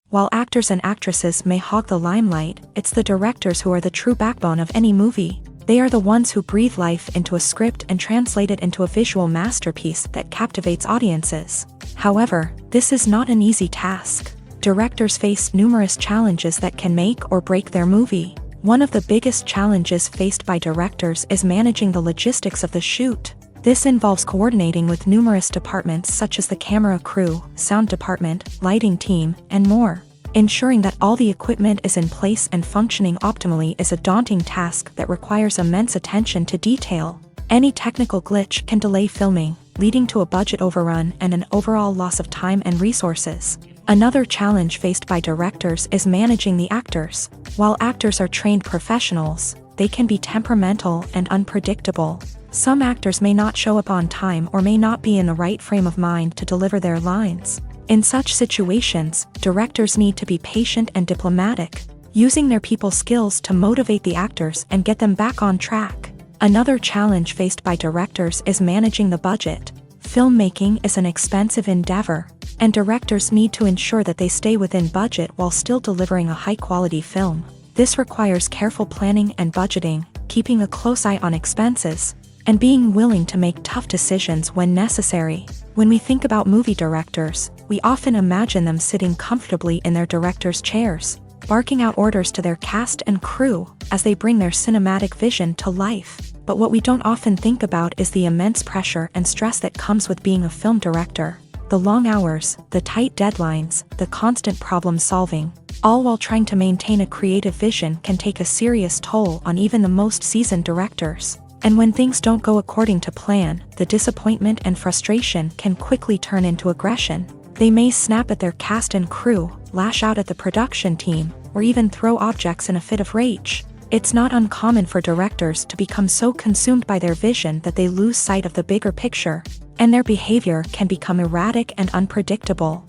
While actors and actresses may hog the limelight, it's the directors who are the true backbone of any movie. They are the ones who breathe life into a script and translate it into a visual masterpiece that captivates audiences. However, this is not an easy task. Directors face numerous challenges that can make or break their movie. One of the biggest challenges faced by directors is managing the logistics of the shoot. This involves coordinating with numerous departments such as the camera crew, sound department, lighting team, and more. Ensuring that all the equipment is in place and functioning optimally is a daunting task that requires immense attention to detail. Any technical glitch can delay filming, leading to a budget overrun and an overall loss of time and resources. Another challenge faced by directors is managing the actors. While actors are trained professionals, they can be temperamental and unpredictable. Some actors may not show up on time or may not be in the right frame of mind to deliver their lines. In such situations, directors need to be patient and diplomatic, using their people skills to motivate the actors and get them back on track. Another challenge faced by directors is managing the budget. Filmmaking is an expensive endeavor, and directors need to ensure that they stay within budget while still delivering a high-quality film. This requires careful planning and budgeting, keeping a close eye on expenses, and being willing to make tough decisions when necessary. When we think about movie directors, we often imagine them sitting comfortably in their director's chairs, barking out orders to their cast and crew as they bring their cinematic vision to life. But what we don't often think about is the immense pressure and stress that comes with being a film director. The long hours, the tight deadlines, the constant problem solving, all while trying to maintain a creative vision can take a serious toll on even the most seasoned directors. And when things don't go according to plan, the disappointment and frustration can quickly turn into aggression. They may snap at their cast and crew, lash out at the production team, or even throw objects in a fit of rage. It's not uncommon for directors to become so consumed by their vision that they lose sight of the bigger picture, and their behavior can become erratic and unpredictable.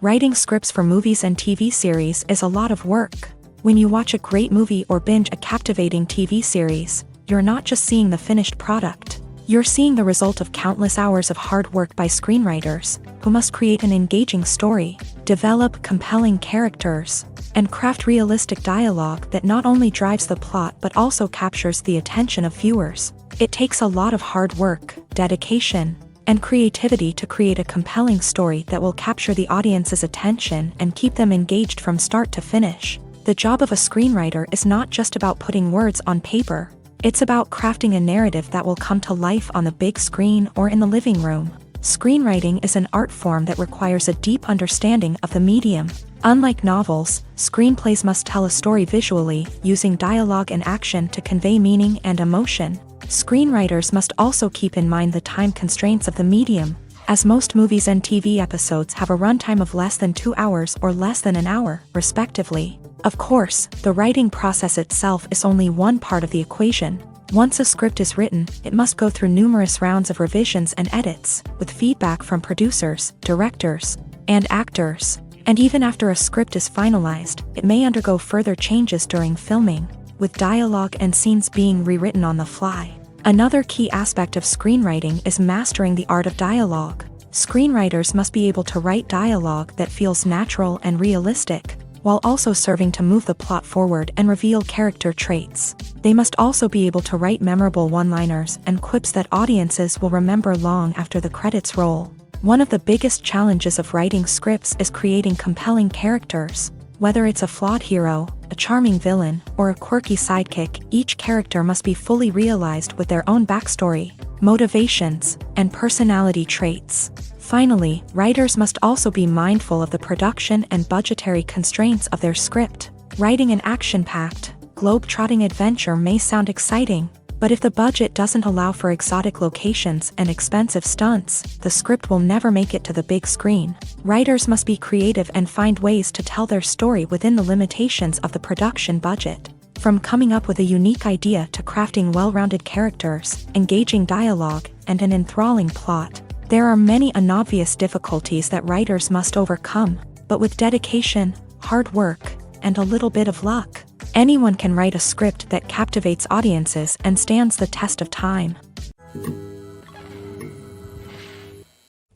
Writing scripts for movies and TV series is a lot of work. When you watch a great movie or binge a captivating TV series, you're not just seeing the finished product. You're seeing the result of countless hours of hard work by screenwriters, who must create an engaging story, develop compelling characters, and craft realistic dialogue that not only drives the plot but also captures the attention of viewers. It takes a lot of hard work, dedication, and creativity to create a compelling story that will capture the audience's attention and keep them engaged from start to finish. The job of a screenwriter is not just about putting words on paper. It's about crafting a narrative that will come to life on the big screen or in the living room. Screenwriting is an art form that requires a deep understanding of the medium. Unlike novels, screenplays must tell a story visually, using dialogue and action to convey meaning and emotion. Screenwriters must also keep in mind the time constraints of the medium, as most movies and TV episodes have a runtime of less than 2 hours or less than an hour, respectively. Of course, the writing process itself is only one part of the equation. Once a script is written, it must go through numerous rounds of revisions and edits, with feedback from producers, directors, and actors. And even after a script is finalized, it may undergo further changes during filming, with dialogue and scenes being rewritten on the fly. Another key aspect of screenwriting is mastering the art of dialogue. Screenwriters must be able to write dialogue that feels natural and realistic, while also serving to move the plot forward and reveal character traits. They must also be able to write memorable one-liners and quips that audiences will remember long after the credits roll. One of the biggest challenges of writing scripts is creating compelling characters. Whether it's a flawed hero, a charming villain, or a quirky sidekick, each character must be fully realized with their own backstory, motivations, and personality traits. Finally, writers must also be mindful of the production and budgetary constraints of their script. Writing an action-packed, globe-trotting adventure may sound exciting, but if the budget doesn't allow for exotic locations and expensive stunts, the script will never make it to the big screen. Writers must be creative and find ways to tell their story within the limitations of the production budget. From coming up with a unique idea to crafting well-rounded characters, engaging dialogue, and an enthralling plot, there are many unobvious difficulties that writers must overcome, but with dedication, hard work, and a little bit of luck, anyone can write a script that captivates audiences and stands the test of time.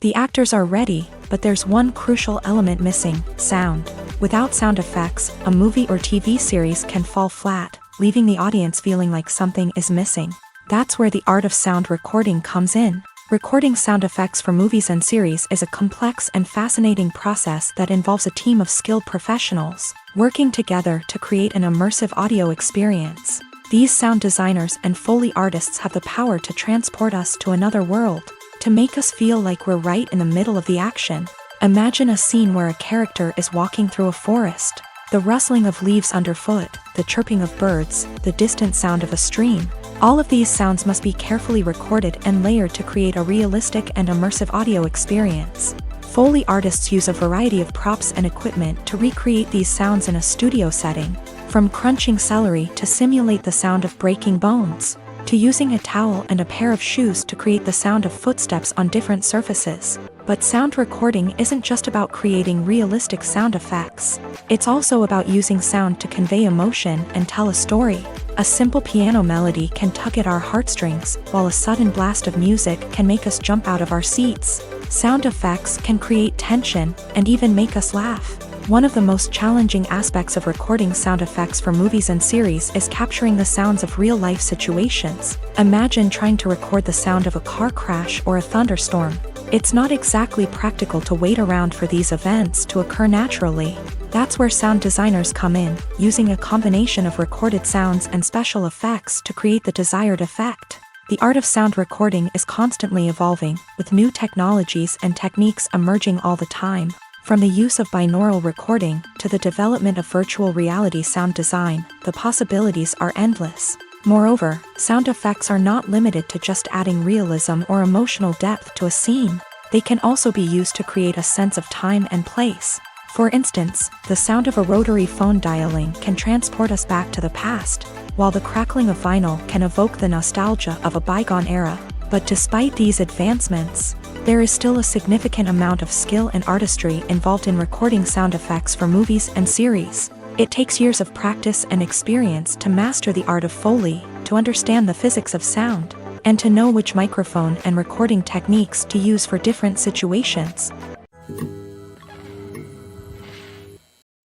The actors are ready, but there's one crucial element missing: sound. Without sound effects, a movie or TV series can fall flat, leaving the audience feeling like something is missing. That's where the art of sound recording comes in. Recording sound effects for movies and series is a complex and fascinating process that involves a team of skilled professionals working together to create an immersive audio experience. These sound designers and Foley artists have the power to transport us to another world, to make us feel like we're right in the middle of the action. Imagine a scene where a character is walking through a forest. The rustling of leaves underfoot, the chirping of birds, the distant sound of a stream. All of these sounds must be carefully recorded and layered to create a realistic and immersive audio experience. Foley artists use a variety of props and equipment to recreate these sounds in a studio setting, from crunching celery to simulate the sound of breaking bones, to using a towel and a pair of shoes to create the sound of footsteps on different surfaces. But sound recording isn't just about creating realistic sound effects. It's also about using sound to convey emotion and tell a story. A simple piano melody can tug at our heartstrings, while a sudden blast of music can make us jump out of our seats. Sound effects can create tension and even make us laugh. One of the most challenging aspects of recording sound effects for movies and series is capturing the sounds of real-life situations. Imagine trying to record the sound of a car crash or a thunderstorm. It's not exactly practical to wait around for these events to occur naturally. That's where sound designers come in, using a combination of recorded sounds and special effects to create the desired effect. The art of sound recording is constantly evolving, with new technologies and techniques emerging all the time. From the use of binaural recording to the development of virtual reality sound design, the possibilities are endless. Moreover, sound effects are not limited to just adding realism or emotional depth to a scene. They can also be used to create a sense of time and place. For instance, the sound of a rotary phone dialing can transport us back to the past, while the crackling of vinyl can evoke the nostalgia of a bygone era. But despite these advancements, there is still a significant amount of skill and artistry involved in recording sound effects for movies and series. It takes years of practice and experience to master the art of Foley, to understand the physics of sound, and to know which microphone and recording techniques to use for different situations.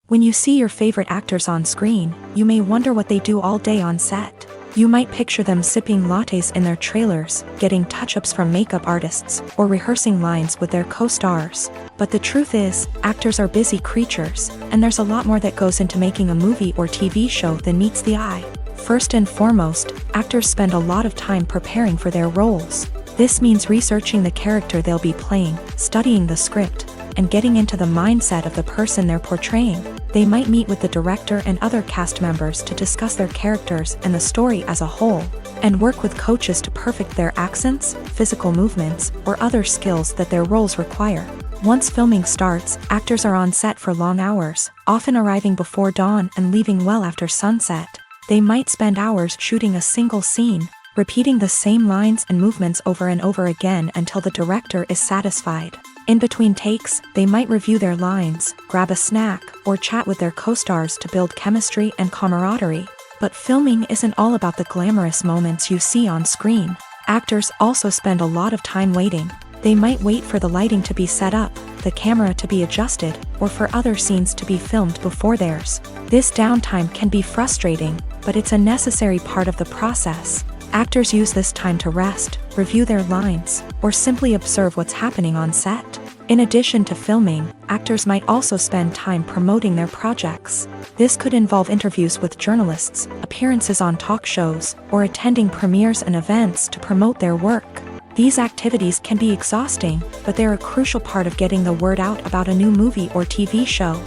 When you see your favorite actors on screen, you may wonder what they do all day on set. You might picture them sipping lattes in their trailers, getting touch-ups from makeup artists, or rehearsing lines with their co-stars. But the truth is, actors are busy creatures, and there's a lot more that goes into making a movie or TV show than meets the eye. First and foremost, actors spend a lot of time preparing for their roles. This means researching the character they'll be playing, studying the script, and getting into the mindset of the person they're portraying. They might meet with the director and other cast members to discuss their characters and the story as a whole, and work with coaches to perfect their accents, physical movements, or other skills that their roles require. Once filming starts, actors are on set for long hours, often arriving before dawn and leaving well after sunset. They might spend hours shooting a single scene, repeating the same lines and movements over and over again until the director is satisfied. In between takes, they might review their lines, grab a snack, or chat with their co-stars to build chemistry and camaraderie. But filming isn't all about the glamorous moments you see on screen. Actors also spend a lot of time waiting. They might wait for the lighting to be set up, the camera to be adjusted, or for other scenes to be filmed before theirs. This downtime can be frustrating, but it's a necessary part of the process. Actors use this time to rest, review their lines, or simply observe what's happening on set. In addition to filming, actors might also spend time promoting their projects. This could involve interviews with journalists, appearances on talk shows, or attending premieres and events to promote their work. These activities can be exhausting, but they're a crucial part of getting the word out about a new movie or TV show.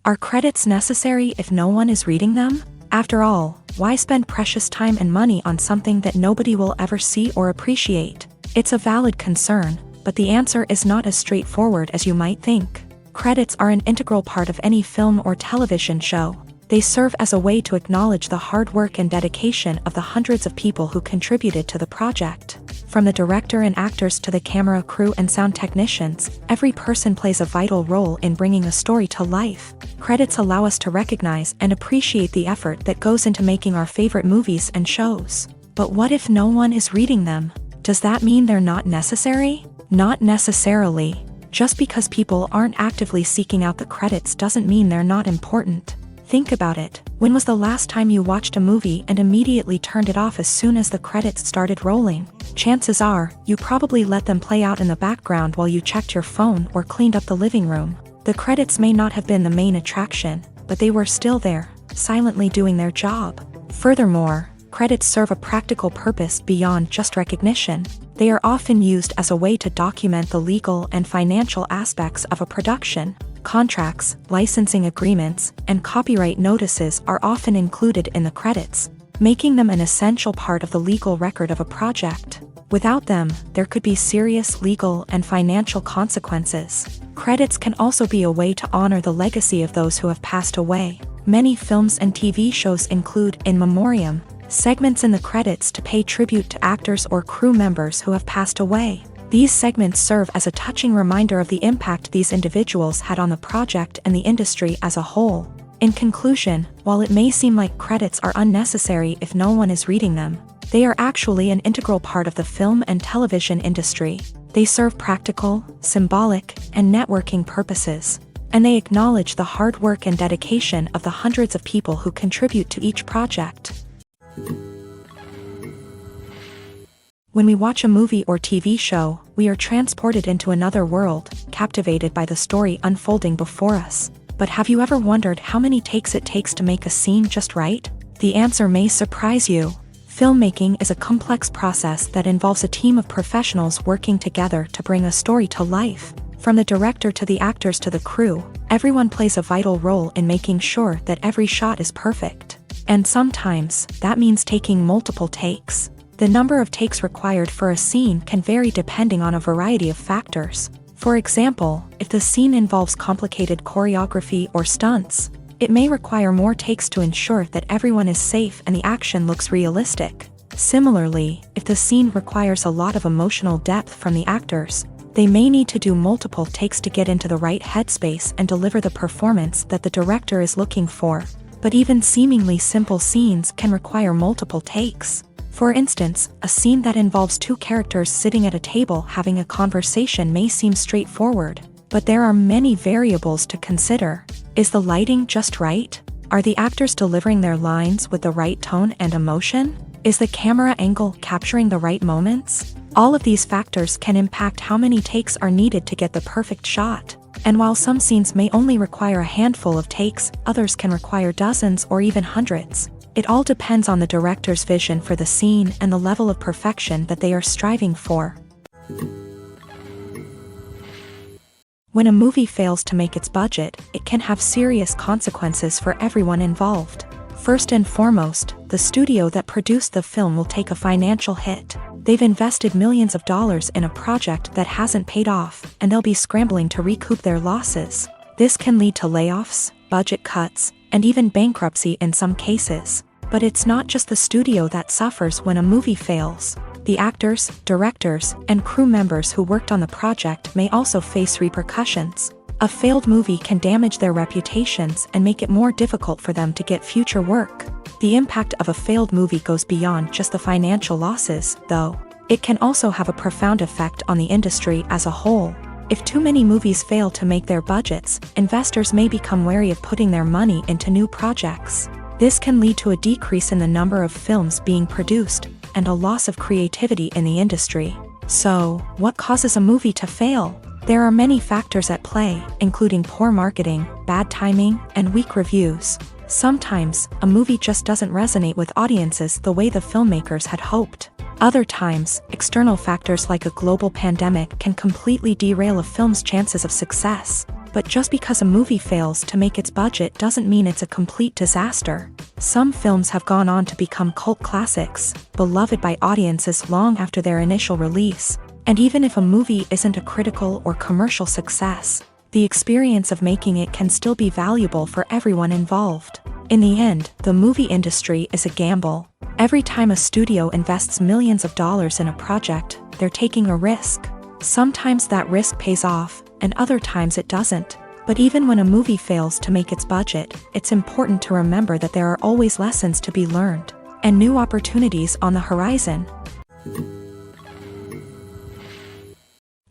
Are credits necessary if no one is reading them? After all, why spend precious time and money on something that nobody will ever see or appreciate? It's a valid concern, but the answer is not as straightforward as you might think. Credits are an integral part of any film or television show. They serve as a way to acknowledge the hard work and dedication of the hundreds of people who contributed to the project. From the director and actors to the camera crew and sound technicians, every person plays a vital role in bringing a story to life. Credits allow us to recognize and appreciate the effort that goes into making our favorite movies and shows. But what if no one is reading them? Does that mean they're not necessary? Not necessarily. Just because people aren't actively seeking out the credits doesn't mean they're not important. Think about it. When was the last time you watched a movie and immediately turned it off as soon as the credits started rolling? Chances are, you probably let them play out in the background while you checked your phone or cleaned up the living room. The credits may not have been the main attraction, but they were still there, silently doing their job. Furthermore, credits serve a practical purpose beyond just recognition. They are often used as a way to document the legal and financial aspects of a production. Contracts, licensing agreements, and copyright notices are often included in the credits, making them an essential part of the legal record of a project. Without them, there could be serious legal and financial consequences. Credits can also be a way to honor the legacy of those who have passed away. Many films and TV shows include in memoriam segments in the credits to pay tribute to actors or crew members who have passed away. These segments serve as a touching reminder of the impact these individuals had on the project and the industry as a whole. In conclusion, while it may seem like credits are unnecessary if no one is reading them, they are actually an integral part of the film and television industry. They serve practical, symbolic, and networking purposes, and they acknowledge the hard work and dedication of the hundreds of people who contribute to each project. When we watch a movie or TV show, we are transported into another world, captivated by the story unfolding before us. But have you ever wondered how many takes it takes to make a scene just right? The answer may surprise you. Filmmaking is a complex process that involves a team of professionals working together to bring a story to life. From the director to the actors to the crew, Everyone plays a vital role in making sure that every shot is perfect. And sometimes, that means taking multiple takes. The number of takes required for a scene can vary depending on a variety of factors. For example, if the scene involves complicated choreography or stunts, it may require more takes to ensure that everyone is safe and the action looks realistic. Similarly, if the scene requires a lot of emotional depth from the actors, they may need to do multiple takes to get into the right headspace and deliver the performance that the director is looking for. But even seemingly simple scenes can require multiple takes. For instance, a scene that involves two characters sitting at a table having a conversation may seem straightforward, but there are many variables to consider. Is the lighting just right? Are the actors delivering their lines with the right tone and emotion? Is the camera angle capturing the right moments? All of these factors can impact how many takes are needed to get the perfect shot. And while some scenes may only require a handful of takes, others can require dozens or even hundreds. It all depends on the director's vision for the scene and the level of perfection that they are striving for. When a movie fails to make its budget, it can have serious consequences for everyone involved. First and foremost, the studio that produced the film will take a financial hit. They've invested millions of dollars in a project that hasn't paid off, and they'll be scrambling to recoup their losses. This can lead to layoffs, budget cuts, and even bankruptcy in some cases. But it's not just the studio that suffers when a movie fails. The actors, directors, and crew members who worked on the project may also face repercussions. A failed movie can damage their reputations and make it more difficult for them to get future work. The impact of a failed movie goes beyond just the financial losses, though. It can also have a profound effect on the industry as a whole. If too many movies fail to make their budgets, investors may become wary of putting their money into new projects. This can lead to a decrease in the number of films being produced, and a loss of creativity in the industry. So, what causes a movie to fail? There are many factors at play, including poor marketing, bad timing, and weak reviews. Sometimes, a movie just doesn't resonate with audiences the way the filmmakers had hoped. Other times, external factors like a global pandemic can completely derail a film's chances of success. But just because a movie fails to make its budget doesn't mean it's a complete disaster. Some films have gone on to become cult classics, beloved by audiences long after their initial release. And even if a movie isn't a critical or commercial success, the experience of making it can still be valuable for everyone involved. In the end, the movie industry is a gamble. Every time a studio invests millions of dollars in a project, they're taking a risk. Sometimes that risk pays off, and other times it doesn't. But even when a movie fails to make its budget, it's important to remember that there are always lessons to be learned, and new opportunities on the horizon.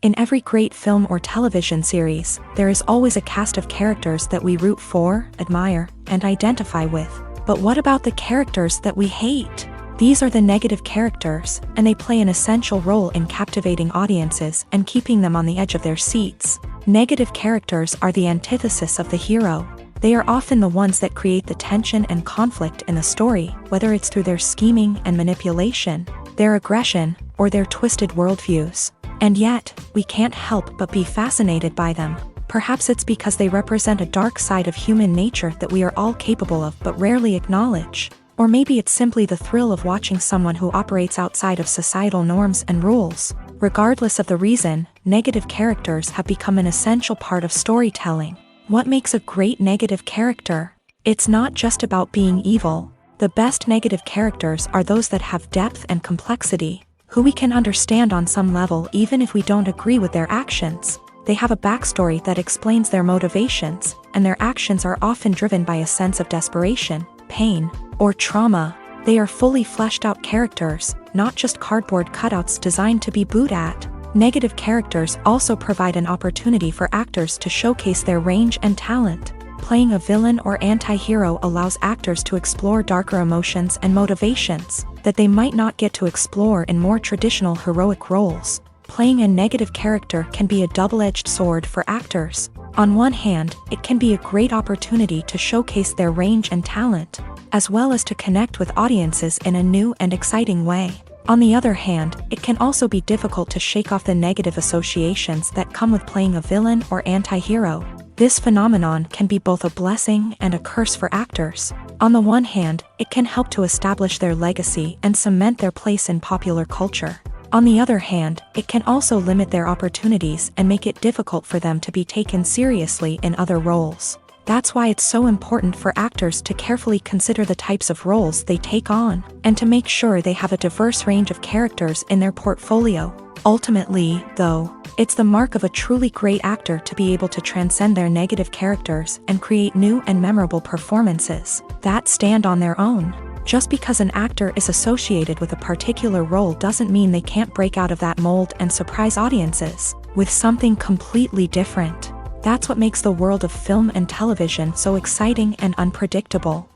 In every great film or television series, there is always a cast of characters that we root for, admire, and identify with. But what about the characters that we hate? These are the negative characters, and they play an essential role in captivating audiences and keeping them on the edge of their seats. Negative characters are the antithesis of the hero. They are often the ones that create the tension and conflict in the story, whether it's through their scheming and manipulation, their aggression, or their twisted worldviews. And yet, we can't help but be fascinated by them. Perhaps it's because they represent a dark side of human nature that we are all capable of but rarely acknowledge. Or maybe it's simply the thrill of watching someone who operates outside of societal norms and rules. Regardless of the reason, negative characters have become an essential part of storytelling. What makes a great negative character? It's not just about being evil. The best negative characters are those that have depth and complexity, who we can understand on some level even if we don't agree with their actions. They have a backstory that explains their motivations, and their actions are often driven by a sense of desperation, pain, or trauma. They are fully fleshed out characters, not just cardboard cutouts designed to be booed at. Negative characters also provide an opportunity for actors to showcase their range and talent. Playing a villain or anti-hero allows actors to explore darker emotions and motivations that they might not get to explore in more traditional heroic roles. Playing a negative character can be a double-edged sword for actors. On one hand, it can be a great opportunity to showcase their range and talent, as well as to connect with audiences in a new and exciting way. On the other hand, it can also be difficult to shake off the negative associations that come with playing a villain or anti-hero. This phenomenon can be both a blessing and a curse for actors. On the one hand, it can help to establish their legacy and cement their place in popular culture. On the other hand, it can also limit their opportunities and make it difficult for them to be taken seriously in other roles. That's why it's so important for actors to carefully consider the types of roles they take on, and to make sure they have a diverse range of characters in their portfolio. Ultimately, though, it's the mark of a truly great actor to be able to transcend their negative characters and create new and memorable performances that stand on their own. Just because an actor is associated with a particular role doesn't mean they can't break out of that mold and surprise audiences with something completely different. That's what makes the world of film and television so exciting and unpredictable.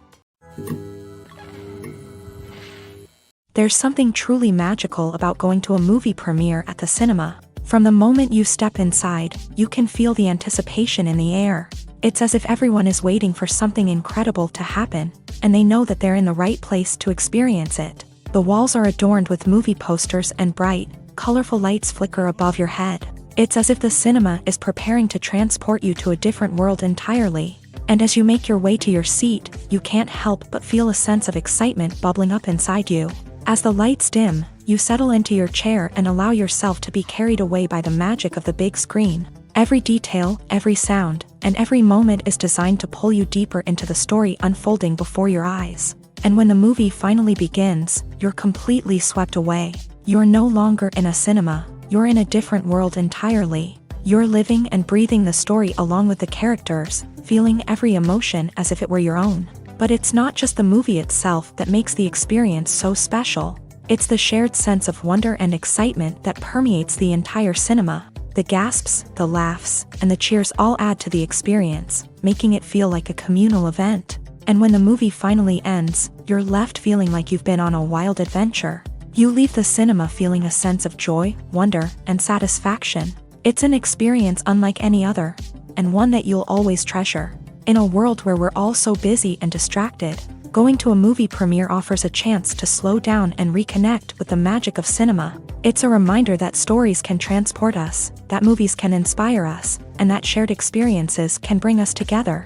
There's something truly magical about going to a movie premiere at the cinema. From the moment you step inside, you can feel the anticipation in the air. It's as if everyone is waiting for something incredible to happen, and they know that they're in the right place to experience it. The walls are adorned with movie posters and bright, colorful lights flicker above your head. It's as if the cinema is preparing to transport you to a different world entirely. And as you make your way to your seat, you can't help but feel a sense of excitement bubbling up inside you. As the lights dim, you settle into your chair and allow yourself to be carried away by the magic of the big screen. Every detail, every sound, and every moment is designed to pull you deeper into the story unfolding before your eyes. And when the movie finally begins, you're completely swept away. You're no longer in a cinema, you're in a different world entirely. You're living and breathing the story along with the characters, feeling every emotion as if it were your own. But it's not just the movie itself that makes the experience so special. It's the shared sense of wonder and excitement that permeates the entire cinema. The gasps, the laughs, and the cheers all add to the experience, making it feel like a communal event. And when the movie finally ends, you're left feeling like you've been on a wild adventure. You leave the cinema feeling a sense of joy, wonder, and satisfaction. It's an experience unlike any other, and one that you'll always treasure. In a world where we're all so busy and distracted, going to a movie premiere offers a chance to slow down and reconnect with the magic of cinema. It's a reminder that stories can transport us, that movies can inspire us, and that shared experiences can bring us together.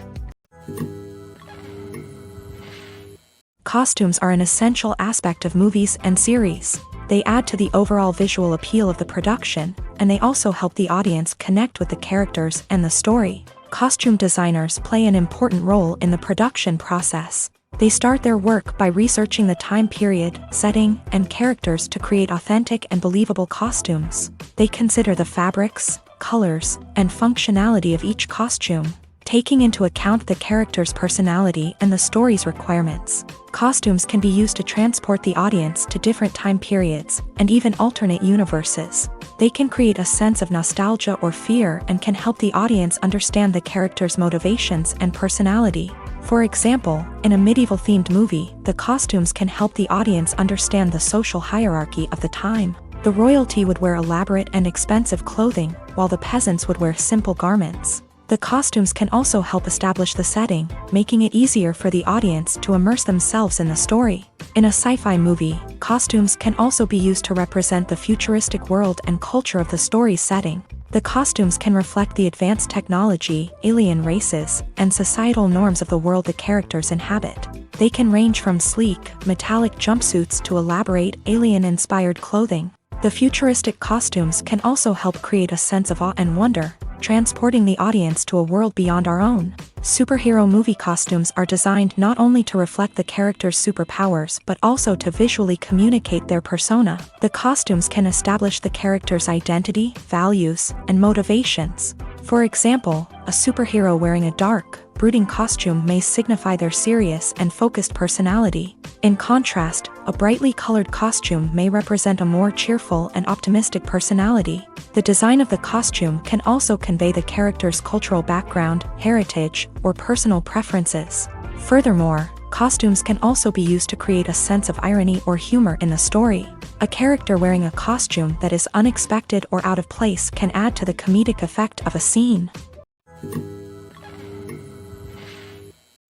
Costumes are an essential aspect of movies and series. They add to the overall visual appeal of the production, and they also help the audience connect with the characters and the story. Costume designers play an important role in the production process. They start their work by researching the time period, setting, and characters to create authentic and believable costumes. They consider the fabrics, colors, and functionality of each costume, taking into account the character's personality and the story's requirements. Costumes can be used to transport the audience to different time periods, and even alternate universes. They can create a sense of nostalgia or fear and can help the audience understand the character's motivations and personality. For example, in a medieval-themed movie, the costumes can help the audience understand the social hierarchy of the time. The royalty would wear elaborate and expensive clothing, while the peasants would wear simple garments. The costumes can also help establish the setting, making it easier for the audience to immerse themselves in the story. In a sci-fi movie, costumes can also be used to represent the futuristic world and culture of the story's setting. The costumes can reflect the advanced technology, alien races, and societal norms of the world the characters inhabit. They can range from sleek, metallic jumpsuits to elaborate, alien-inspired clothing. The futuristic costumes can also help create a sense of awe and wonder, transporting the audience to a world beyond our own. Superhero movie costumes are designed not only to reflect the character's superpowers but also to visually communicate their persona. The costumes can establish the character's identity, values, and motivations. For example, a superhero wearing a dark, brooding costume may signify their serious and focused personality. In contrast, a brightly colored costume may represent a more cheerful and optimistic personality. The design of the costume can also convey the character's cultural background, heritage, or personal preferences. Furthermore, costumes can also be used to create a sense of irony or humor in the story. A character wearing a costume that is unexpected or out of place can add to the comedic effect of a scene.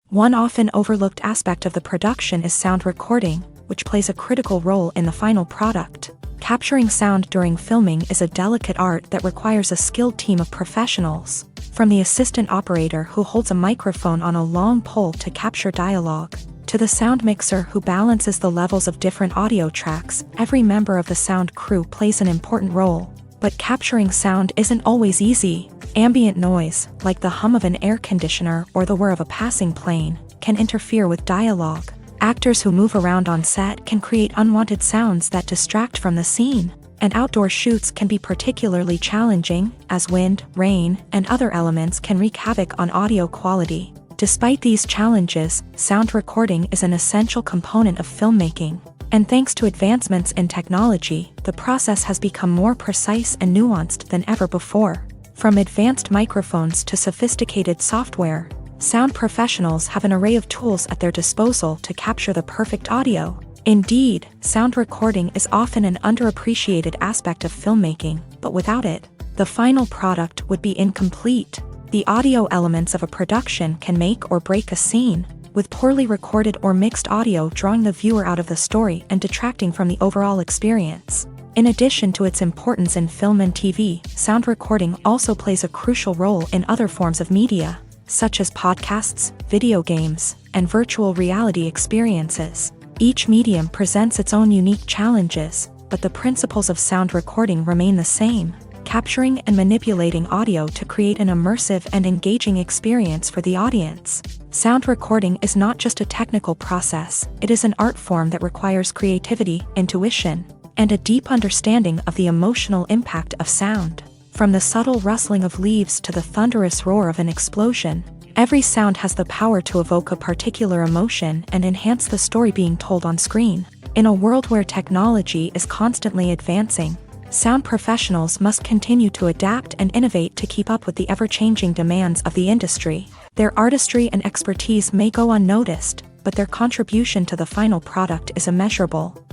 One often overlooked aspect of the production is sound recording, which plays a critical role in the final product. Capturing sound during filming is a delicate art that requires a skilled team of professionals. From the assistant operator who holds a microphone on a long pole to capture dialogue, to the sound mixer who balances the levels of different audio tracks, every member of the sound crew plays an important role. But capturing sound isn't always easy. Ambient noise, like the hum of an air conditioner or the whir of a passing plane, can interfere with dialogue. Actors who move around on set can create unwanted sounds that distract from the scene. And outdoor shoots can be particularly challenging, as wind, rain, and other elements can wreak havoc on audio quality. Despite these challenges, sound recording is an essential component of filmmaking. And thanks to advancements in technology, the process has become more precise and nuanced than ever before. From advanced microphones to sophisticated software, sound professionals have an array of tools at their disposal to capture the perfect audio. Indeed, sound recording is often an underappreciated aspect of filmmaking, but without it, the final product would be incomplete. The audio elements of a production can make or break a scene, with poorly recorded or mixed audio drawing the viewer out of the story and detracting from the overall experience. In addition to its importance in film and TV, sound recording also plays a crucial role in other forms of media, such as podcasts, video games, and virtual reality experiences. Each medium presents its own unique challenges, but the principles of sound recording remain the same: capturing and manipulating audio to create an immersive and engaging experience for the audience. Sound recording is not just a technical process, it is an art form that requires creativity, intuition, and a deep understanding of the emotional impact of sound. From the subtle rustling of leaves to the thunderous roar of an explosion, every sound has the power to evoke a particular emotion and enhance the story being told on screen. In a world where technology is constantly advancing, sound professionals must continue to adapt and innovate to keep up with the ever-changing demands of the industry. Their artistry and expertise may go unnoticed, but their contribution to the final product is immeasurable.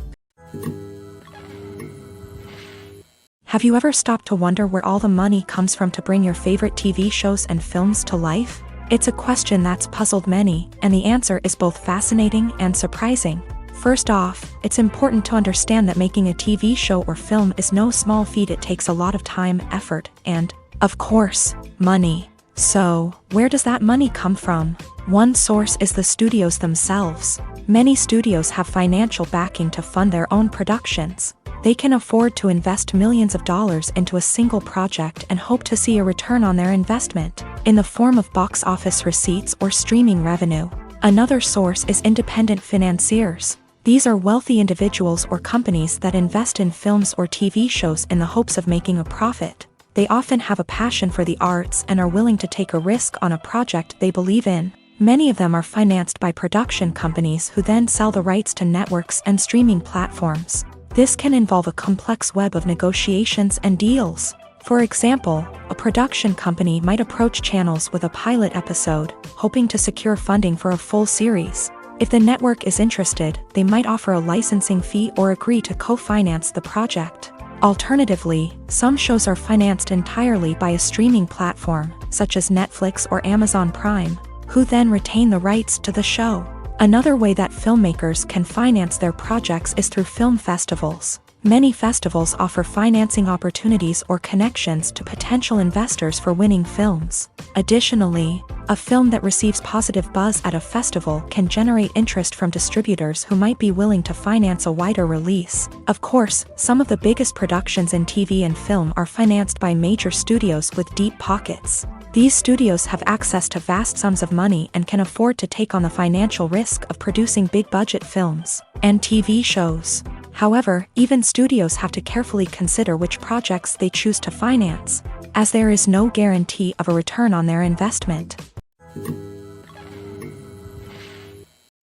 Have you ever stopped to wonder where all the money comes from to bring your favorite TV shows and films to life? It's a question that's puzzled many, and the answer is both fascinating and surprising. First off, it's important to understand that making a TV show or film is no small feat. It takes a lot of time, effort, and, of course, money. So, where does that money come from? One source is the studios themselves. Many studios have financial backing to fund their own productions. They can afford to invest millions of dollars into a single project and hope to see a return on their investment, in the form of box office receipts or streaming revenue. Another source is independent financiers. These are wealthy individuals or companies that invest in films or TV shows in the hopes of making a profit. They often have a passion for the arts and are willing to take a risk on a project they believe in. Many of them are financed by production companies who then sell the rights to networks and streaming platforms. This can involve a complex web of negotiations and deals. For example, a production company might approach channels with a pilot episode, hoping to secure funding for a full series. If the network is interested, they might offer a licensing fee or agree to co-finance the project. Alternatively, some shows are financed entirely by a streaming platform, such as Netflix or Amazon Prime, who then retain the rights to the show. Another way that filmmakers can finance their projects is through film festivals. Many festivals offer financing opportunities or connections to potential investors for winning films. Additionally, a film that receives positive buzz at a festival can generate interest from distributors who might be willing to finance a wider release. Of course, some of the biggest productions in TV and film are financed by major studios with deep pockets. These studios have access to vast sums of money and can afford to take on the financial risk of producing big-budget films and TV shows. However, even studios have to carefully consider which projects they choose to finance, as there is no guarantee of a return on their investment.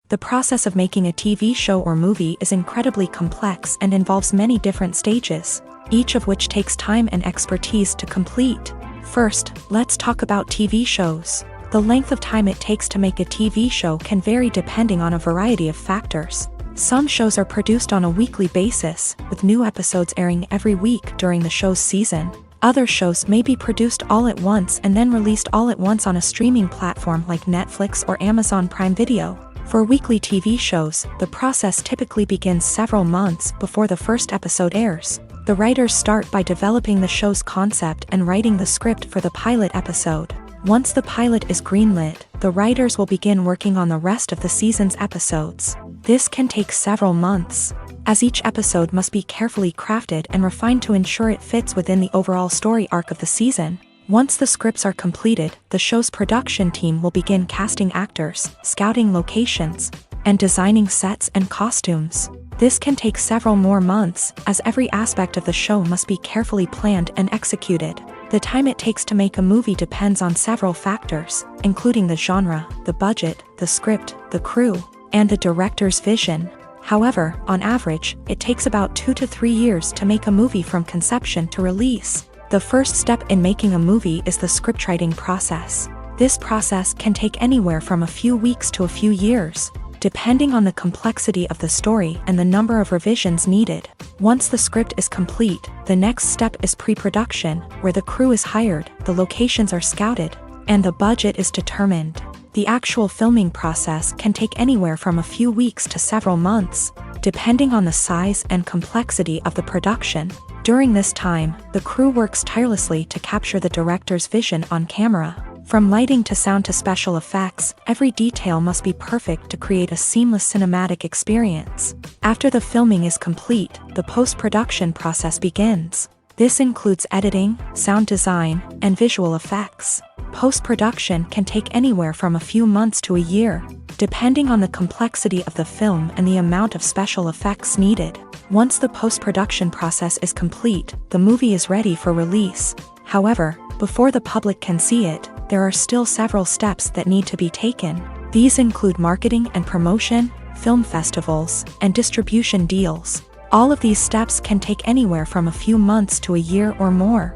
The process of making a TV show or movie is incredibly complex and involves many different stages, each of which takes time and expertise to complete. First, let's talk about TV shows. The length of time it takes to make a TV show can vary depending on a variety of factors. Some shows are produced on a weekly basis, with new episodes airing every week during the show's season. Other shows may be produced all at once and then released all at once on a streaming platform like Netflix or Amazon Prime Video. For weekly TV shows, the process typically begins several months before the first episode airs. The writers start by developing the show's concept and writing the script for the pilot episode. Once the pilot is greenlit, the writers will begin working on the rest of the season's episodes. This can take several months, as each episode must be carefully crafted and refined to ensure it fits within the overall story arc of the season. Once the scripts are completed, the show's production team will begin casting actors, scouting locations, and designing sets and costumes. This can take several more months, as every aspect of the show must be carefully planned and executed. The time it takes to make a movie depends on several factors, including the genre, the budget, the script, the crew, and the director's vision. However, on average, it takes about 2 to 3 years to make a movie from conception to release. The first step in making a movie is the scriptwriting process. This process can take anywhere from a few weeks to a few years, depending on the complexity of the story and the number of revisions needed. Once the script is complete, the next step is pre-production, where the crew is hired, the locations are scouted, and the budget is determined. The actual filming process can take anywhere from a few weeks to several months, depending on the size and complexity of the production. During this time, the crew works tirelessly to capture the director's vision on camera. From lighting to sound to special effects, every detail must be perfect to create a seamless cinematic experience. After the filming is complete, the post-production process begins. This includes editing, sound design, and visual effects. Post-production can take anywhere from a few months to a year, depending on the complexity of the film and the amount of special effects needed. Once the post-production process is complete, the movie is ready for release. However, before the public can see it, there are still several steps that need to be taken. These include marketing and promotion, film festivals, and distribution deals. All of these steps can take anywhere from a few months to a year or more.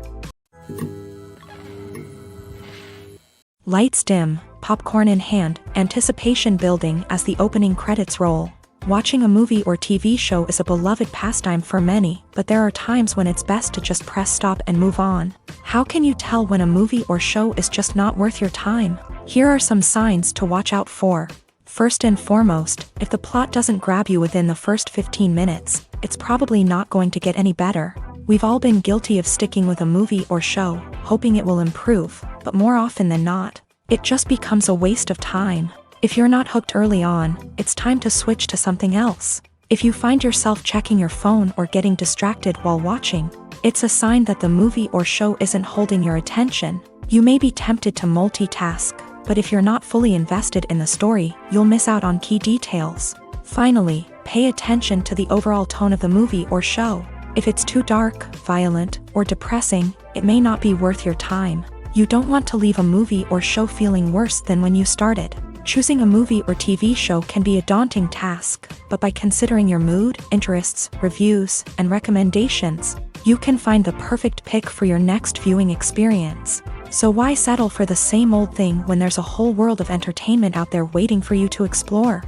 Lights dim, popcorn in hand, anticipation building as the opening credits roll. Watching a movie or TV show is a beloved pastime for many, but there are times when it's best to just press stop and move on. How can you tell when a movie or show is just not worth your time? Here are some signs to watch out for. First and foremost, if the plot doesn't grab you within the first 15 minutes, it's probably not going to get any better. We've all been guilty of sticking with a movie or show, hoping it will improve, but more often than not, it just becomes a waste of time. If you're not hooked early on, it's time to switch to something else. If you find yourself checking your phone or getting distracted while watching, it's a sign that the movie or show isn't holding your attention. You may be tempted to multitask, but if you're not fully invested in the story, you'll miss out on key details. Finally, pay attention to the overall tone of the movie or show. If it's too dark, violent, or depressing, it may not be worth your time. You don't want to leave a movie or show feeling worse than when you started. Choosing a movie or TV show can be a daunting task, but by considering your mood, interests, reviews, and recommendations, you can find the perfect pick for your next viewing experience. So why settle for the same old thing when there's a whole world of entertainment out there waiting for you to explore?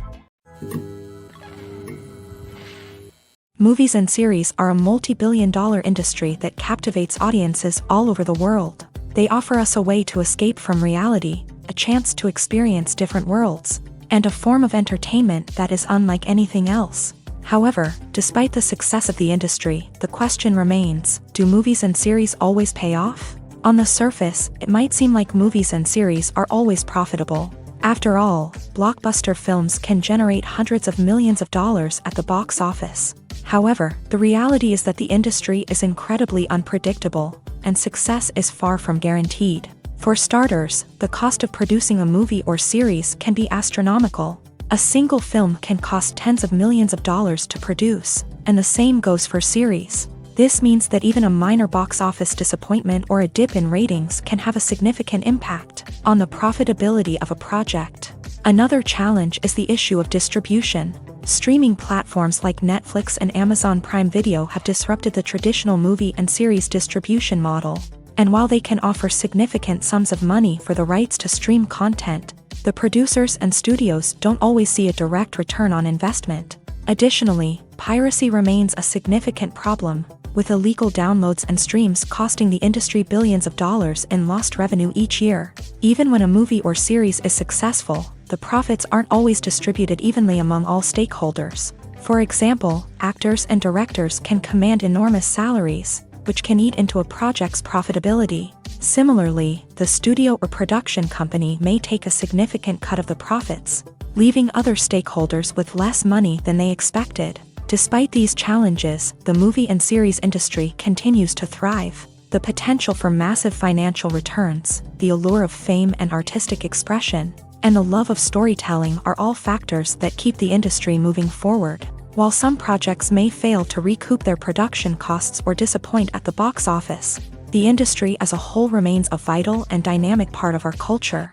Movies and series are a multi-billion-dollar industry that captivates audiences all over the world. They offer us a way to escape from reality, a chance to experience different worlds, and a form of entertainment that is unlike anything else. However, despite the success of the industry, the question remains, do movies and series always pay off? On the surface, it might seem like movies and series are always profitable. After all, blockbuster films can generate hundreds of millions of dollars at the box office. However, the reality is that the industry is incredibly unpredictable, and success is far from guaranteed. For starters, the cost of producing a movie or series can be astronomical. A single film can cost tens of millions of dollars to produce, and the same goes for series. This means that even a minor box office disappointment or a dip in ratings can have a significant impact on the profitability of a project. Another challenge is the issue of distribution. Streaming platforms like Netflix and Amazon Prime Video have disrupted the traditional movie and series distribution model. And while they can offer significant sums of money for the rights to stream content, the producers and studios don't always see a direct return on investment. Additionally, piracy remains a significant problem, with illegal downloads and streams costing the industry billions of dollars in lost revenue each year. Even when a movie or series is successful, the profits aren't always distributed evenly among all stakeholders. For example, actors and directors can command enormous salaries, which can eat into a project's profitability. Similarly, the studio or production company may take a significant cut of the profits, leaving other stakeholders with less money than they expected. Despite these challenges, the movie and series industry continues to thrive. The potential for massive financial returns, the allure of fame and artistic expression, and the love of storytelling are all factors that keep the industry moving forward. While some projects may fail to recoup their production costs or disappoint at the box office, the industry as a whole remains a vital and dynamic part of our culture.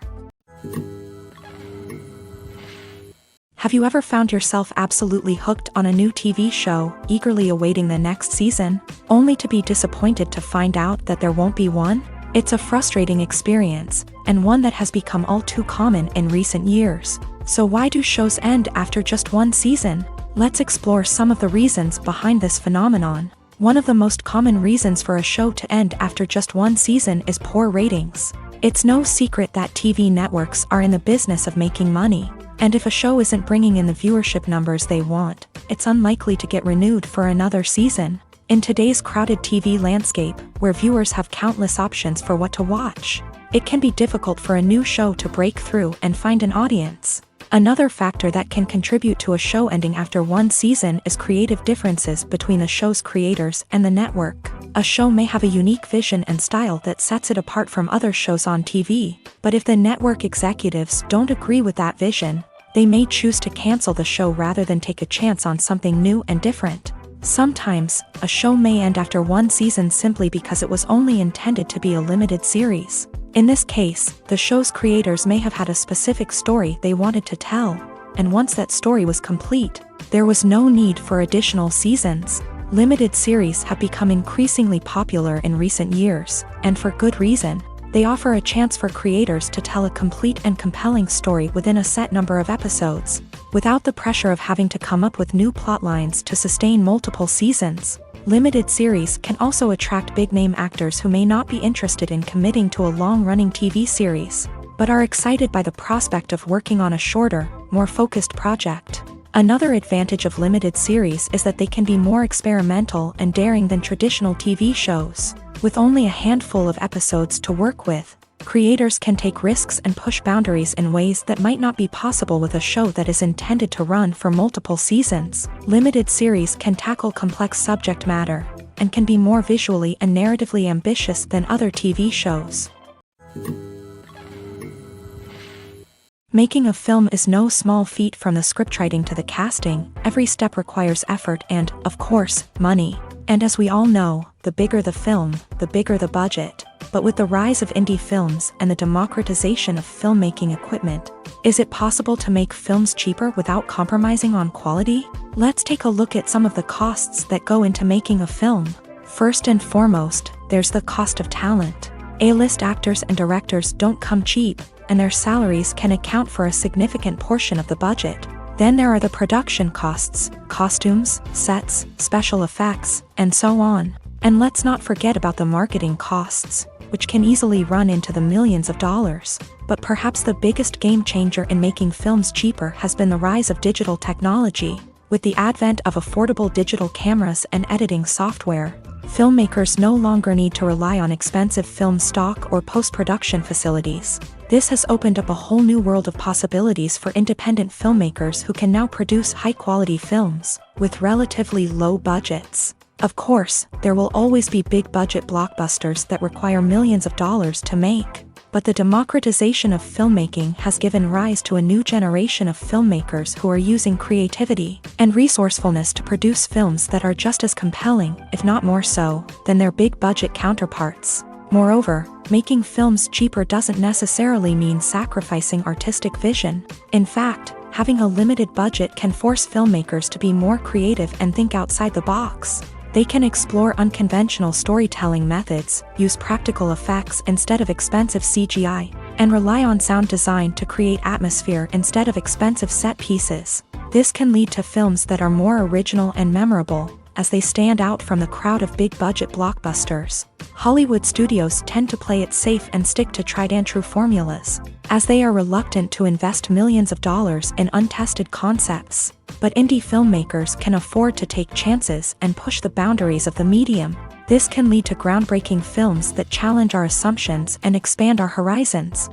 Have you ever found yourself absolutely hooked on a new TV show, eagerly awaiting the next season, only to be disappointed to find out that there won't be one? It's a frustrating experience, and one that has become all too common in recent years. So why do shows end after just one season? Let's explore some of the reasons behind this phenomenon. One of the most common reasons for a show to end after just one season is poor ratings. It's no secret that TV networks are in the business of making money. And if a show isn't bringing in the viewership numbers they want, it's unlikely to get renewed for another season. In today's crowded TV landscape, where viewers have countless options for what to watch, it can be difficult for a new show to break through and find an audience. Another factor that can contribute to a show ending after one season is creative differences between the show's creators and the network. A show may have a unique vision and style that sets it apart from other shows on TV, but if the network executives don't agree with that vision, they may choose to cancel the show rather than take a chance on something new and different. Sometimes, a show may end after one season simply because it was only intended to be a limited series. In this case, the show's creators may have had a specific story they wanted to tell, and once that story was complete, there was no need for additional seasons. Limited series have become increasingly popular in recent years, and for good reason. They offer a chance for creators to tell a complete and compelling story within a set number of episodes, without the pressure of having to come up with new plotlines to sustain multiple seasons. Limited series can also attract big-name actors who may not be interested in committing to a long-running TV series, but are excited by the prospect of working on a shorter, more focused project. Another advantage of limited series is that they can be more experimental and daring than traditional TV shows. With only a handful of episodes to work with, creators can take risks and push boundaries in ways that might not be possible with a show that is intended to run for multiple seasons. Limited series can tackle complex subject matter, and can be more visually and narratively ambitious than other TV shows. Making a film is no small feat. From the scriptwriting to the casting, every step requires effort and, of course, money. And as we all know, the bigger the film, the bigger the budget. But with the rise of indie films and the democratization of filmmaking equipment, is it possible to make films cheaper without compromising on quality? Let's take a look at some of the costs that go into making a film. First and foremost, there's the cost of talent. A-list actors and directors don't come cheap, and their salaries can account for a significant portion of the budget. Then there are the production costs, costumes, sets, special effects, and so on. And let's not forget about the marketing costs, which can easily run into the millions of dollars. But perhaps the biggest game changer in making films cheaper has been the rise of digital technology. With the advent of affordable digital cameras and editing software, filmmakers no longer need to rely on expensive film stock or post-production facilities. This has opened up a whole new world of possibilities for independent filmmakers who can now produce high-quality films with relatively low budgets. Of course, there will always be big-budget blockbusters that require millions of dollars to make. But the democratization of filmmaking has given rise to a new generation of filmmakers who are using creativity and resourcefulness to produce films that are just as compelling, if not more so, than their big-budget counterparts. Moreover, making films cheaper doesn't necessarily mean sacrificing artistic vision. In fact, having a limited budget can force filmmakers to be more creative and think outside the box. They can explore unconventional storytelling methods, use practical effects instead of expensive CGI, and rely on sound design to create atmosphere instead of expensive set pieces. This can lead to films that are more original and memorable, as they stand out from the crowd of big-budget blockbusters. Hollywood studios tend to play it safe and stick to tried-and-true formulas, as they are reluctant to invest millions of dollars in untested concepts. But indie filmmakers can afford to take chances and push the boundaries of the medium. This can lead to groundbreaking films that challenge our assumptions and expand our horizons.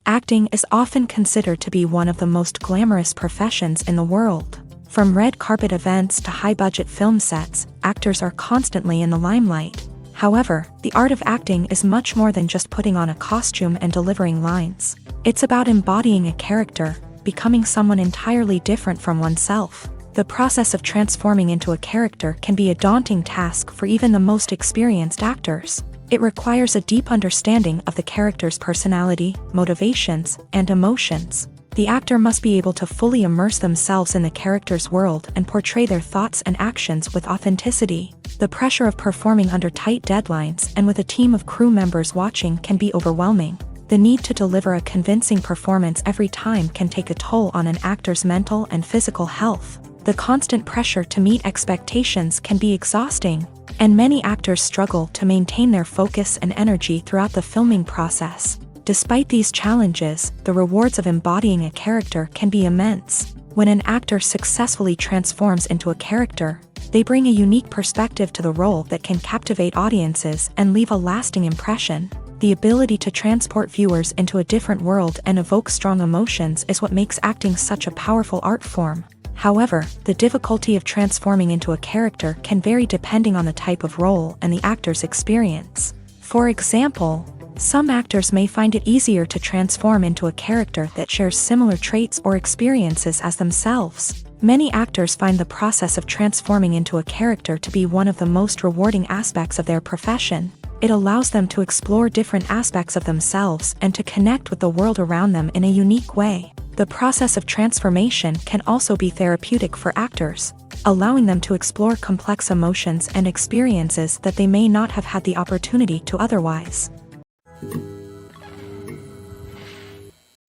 Acting is often considered to be one of the most glamorous professions in the world. From red carpet events to high-budget film sets, actors are constantly in the limelight. However, the art of acting is much more than just putting on a costume and delivering lines. It's about embodying a character, becoming someone entirely different from oneself. The process of transforming into a character can be a daunting task for even the most experienced actors. It requires a deep understanding of the character's personality, motivations, and emotions. The actor must be able to fully immerse themselves in the character's world and portray their thoughts and actions with authenticity. The pressure of performing under tight deadlines and with a team of crew members watching can be overwhelming. The need to deliver a convincing performance every time can take a toll on an actor's mental and physical health. The constant pressure to meet expectations can be exhausting, and many actors struggle to maintain their focus and energy throughout the filming process. Despite these challenges, the rewards of embodying a character can be immense. When an actor successfully transforms into a character, they bring a unique perspective to the role that can captivate audiences and leave a lasting impression. The ability to transport viewers into a different world and evoke strong emotions is what makes acting such a powerful art form. However, the difficulty of transforming into a character can vary depending on the type of role and the actor's experience. For example, some actors may find it easier to transform into a character that shares similar traits or experiences as themselves. Many actors find the process of transforming into a character to be one of the most rewarding aspects of their profession. It allows them to explore different aspects of themselves and to connect with the world around them in a unique way. The process of transformation can also be therapeutic for actors, allowing them to explore complex emotions and experiences that they may not have had the opportunity to otherwise.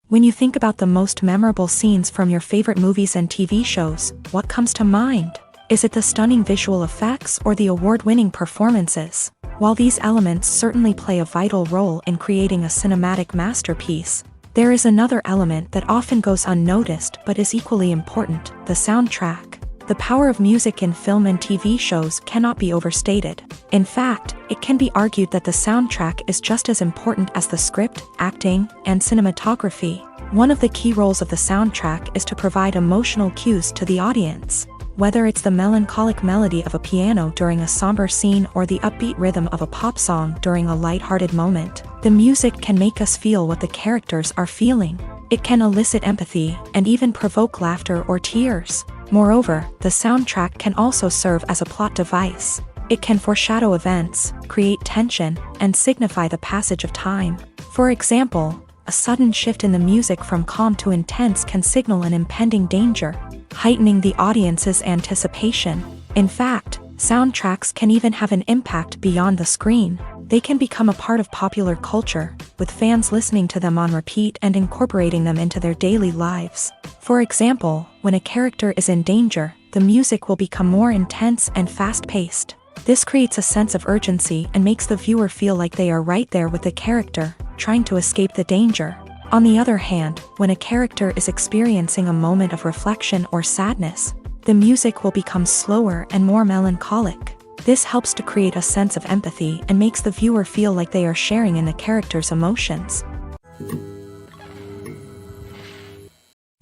When you think about the most memorable scenes from your favorite movies and TV shows, what comes to mind? Is it the stunning visual effects or the award-winning performances? While these elements certainly play a vital role in creating a cinematic masterpiece, there is another element that often goes unnoticed but is equally important: the soundtrack. The power of music in film and TV shows cannot be overstated. In fact, it can be argued that the soundtrack is just as important as the script, acting, and cinematography. One of the key roles of the soundtrack is to provide emotional cues to the audience. Whether it's the melancholic melody of a piano during a somber scene or the upbeat rhythm of a pop song during a lighthearted moment, the music can make us feel what the characters are feeling. It can elicit empathy and even provoke laughter or tears. Moreover, the soundtrack can also serve as a plot device. It can foreshadow events, create tension, and signify the passage of time. For example, a sudden shift in the music from calm to intense can signal an impending danger, heightening the audience's anticipation. In fact, soundtracks can even have an impact beyond the screen. They can become a part of popular culture, with fans listening to them on repeat and incorporating them into their daily lives. For example, when a character is in danger, the music will become more intense and fast-paced. This creates a sense of urgency and makes the viewer feel like they are right there with the character, trying to escape the danger. On the other hand, when a character is experiencing a moment of reflection or sadness, the music will become slower and more melancholic. This helps to create a sense of empathy and makes the viewer feel like they are sharing in the character's emotions.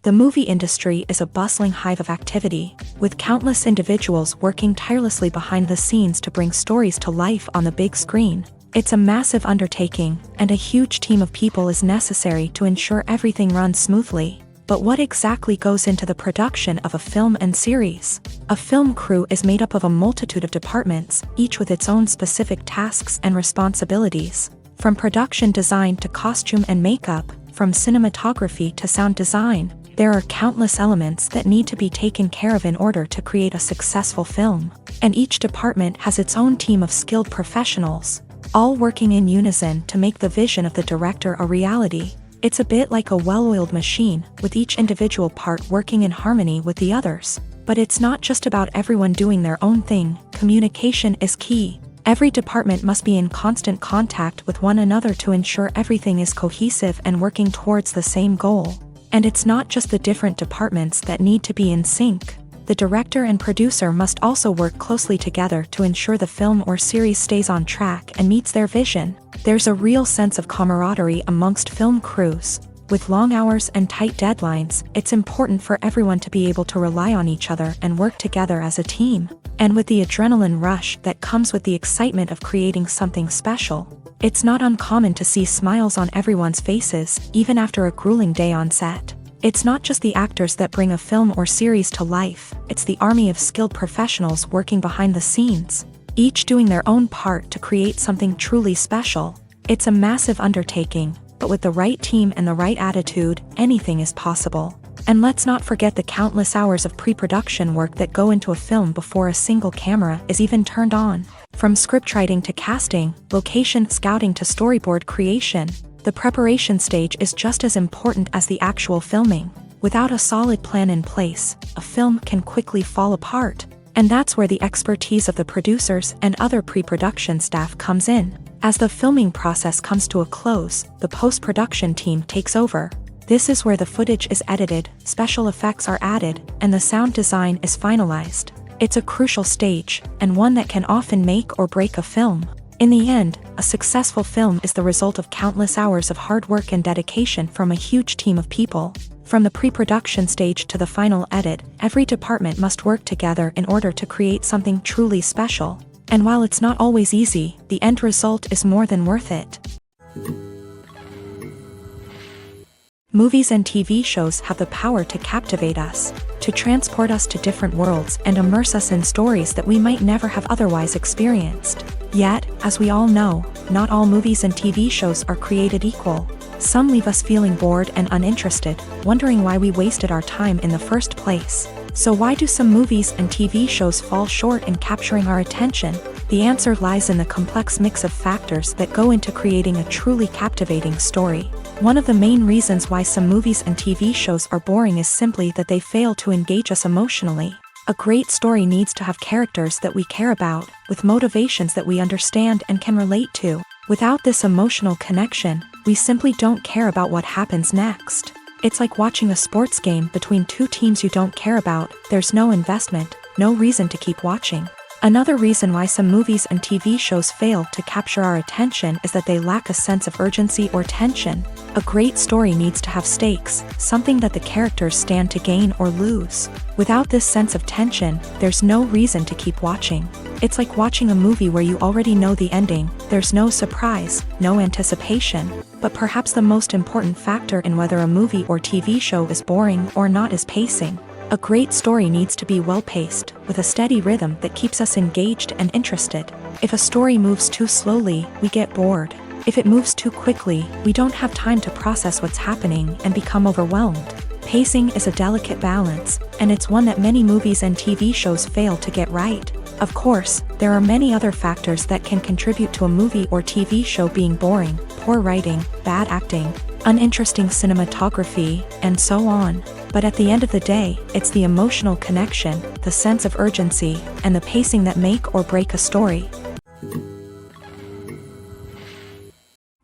The movie industry is a bustling hive of activity, with countless individuals working tirelessly behind the scenes to bring stories to life on the big screen. It's a massive undertaking, and a huge team of people is necessary to ensure everything runs smoothly. But what exactly goes into the production of a film and series? A film crew is made up of a multitude of departments, each with its own specific tasks and responsibilities. From production design to costume and makeup, from cinematography to sound design, there are countless elements that need to be taken care of in order to create a successful film. And each department has its own team of skilled professionals, all working in unison to make the vision of the director a reality. It's a bit like a well-oiled machine, with each individual part working in harmony with the others. But it's not just about everyone doing their own thing, communication is key. Every department must be in constant contact with one another to ensure everything is cohesive and working towards the same goal. And it's not just the different departments that need to be in sync. The director and producer must also work closely together to ensure the film or series stays on track and meets their vision. There's a real sense of camaraderie amongst film crews. With long hours and tight deadlines, it's important for everyone to be able to rely on each other and work together as a team. And with the adrenaline rush that comes with the excitement of creating something special, it's not uncommon to see smiles on everyone's faces, even after a grueling day on set. It's not just the actors that bring a film or series to life, it's the army of skilled professionals working behind the scenes, each doing their own part to create something truly special. It's a massive undertaking, but with the right team and the right attitude, anything is possible. And let's not forget the countless hours of pre-production work that go into a film before a single camera is even turned on. From scriptwriting to casting, location scouting to storyboard creation, the preparation stage is just as important as the actual filming. Without a solid plan in place, a film can quickly fall apart. And that's where the expertise of the producers and other pre-production staff comes in. As the filming process comes to a close, the post-production team takes over. This is where the footage is edited, special effects are added, and the sound design is finalized. It's a crucial stage, and one that can often make or break a film. In the end, a successful film is the result of countless hours of hard work and dedication from a huge team of people. From the pre-production stage to the final edit, every department must work together in order to create something truly special. And while it's not always easy, the end result is more than worth it. Movies and TV shows have the power to captivate us, to transport us to different worlds and immerse us in stories that we might never have otherwise experienced. Yet, as we all know, not all movies and TV shows are created equal. Some leave us feeling bored and uninterested, wondering why we wasted our time in the first place. So why do some movies and TV shows fall short in capturing our attention? The answer lies in the complex mix of factors that go into creating a truly captivating story. One of the main reasons why some movies and TV shows are boring is simply that they fail to engage us emotionally. A great story needs to have characters that we care about, with motivations that we understand and can relate to. Without this emotional connection, we simply don't care about what happens next. It's like watching a sports game between two teams you don't care about. There's no investment, no reason to keep watching. Another reason why some movies and TV shows fail to capture our attention is that they lack a sense of urgency or tension. A great story needs to have stakes, something that the characters stand to gain or lose. Without this sense of tension, there's no reason to keep watching. It's like watching a movie where you already know the ending. There's no surprise, no anticipation. But perhaps the most important factor in whether a movie or TV show is boring or not is pacing. A great story needs to be well-paced, with a steady rhythm that keeps us engaged and interested. If a story moves too slowly, we get bored. If it moves too quickly, we don't have time to process what's happening and become overwhelmed. Pacing is a delicate balance, and it's one that many movies and TV shows fail to get right. Of course, there are many other factors that can contribute to a movie or TV show being boring: poor writing, bad acting, uninteresting cinematography, and so on. But at the end of the day, it's the emotional connection, the sense of urgency, and the pacing that make or break a story.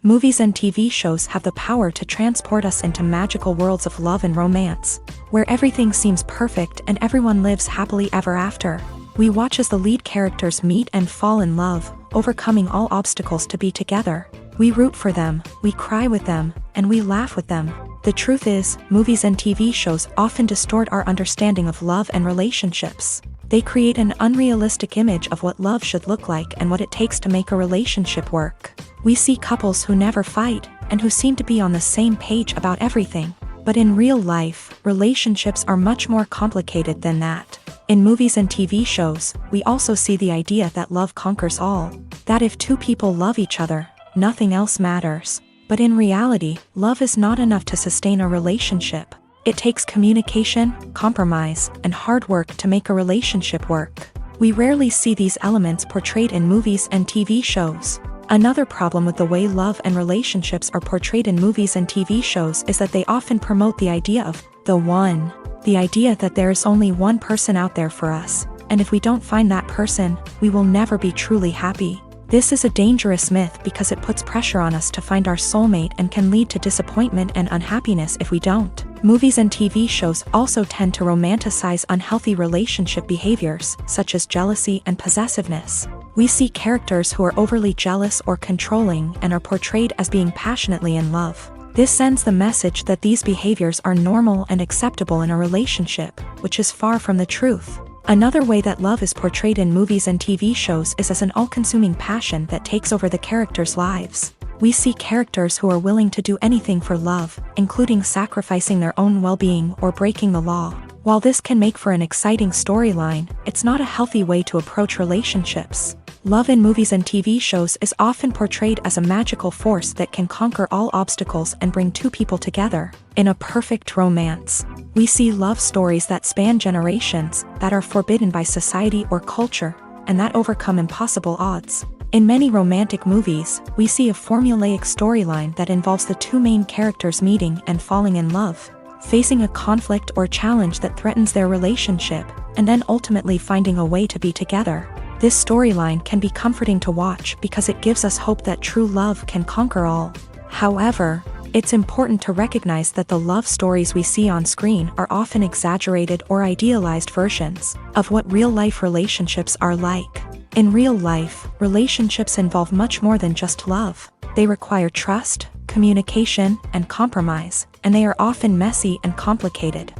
Movies and TV shows have the power to transport us into magical worlds of love and romance, where everything seems perfect and everyone lives happily ever after. We watch as the lead characters meet and fall in love, overcoming all obstacles to be together. We root for them, we cry with them, and we laugh with them. The truth is, movies and TV shows often distort our understanding of love and relationships. They create an unrealistic image of what love should look like and what it takes to make a relationship work. We see couples who never fight, and who seem to be on the same page about everything. But in real life, relationships are much more complicated than that. In movies and TV shows, we also see the idea that love conquers all. That if two people love each other, nothing else matters. But in reality, love is not enough to sustain a relationship. It takes communication, compromise, and hard work to make a relationship work. We rarely see these elements portrayed in movies and TV shows. Another problem with the way love and relationships are portrayed in movies and TV shows is that they often promote the idea of the one. The idea that there is only one person out there for us, and if we don't find that person, we will never be truly happy. This is a dangerous myth because it puts pressure on us to find our soulmate and can lead to disappointment and unhappiness if we don't. Movies and TV shows also tend to romanticize unhealthy relationship behaviors, such as jealousy and possessiveness. We see characters who are overly jealous or controlling and are portrayed as being passionately in love. This sends the message that these behaviors are normal and acceptable in a relationship, which is far from the truth. Another way that love is portrayed in movies and TV shows is as an all-consuming passion that takes over the characters' lives. We see characters who are willing to do anything for love, including sacrificing their own well-being or breaking the law. While this can make for an exciting storyline, it's not a healthy way to approach relationships. Love in movies and TV shows is often portrayed as a magical force that can conquer all obstacles and bring two people together. In a perfect romance, we see love stories that span generations, that are forbidden by society or culture, and that overcome impossible odds. In many romantic movies, we see a formulaic storyline that involves the two main characters meeting and falling in love, facing a conflict or challenge that threatens their relationship, and then ultimately finding a way to be together. This storyline can be comforting to watch because it gives us hope that true love can conquer all. However, it's important to recognize that the love stories we see on screen are often exaggerated or idealized versions of what real-life relationships are like. In real life, relationships involve much more than just love. They require trust, communication, and compromise, and they are often messy and complicated.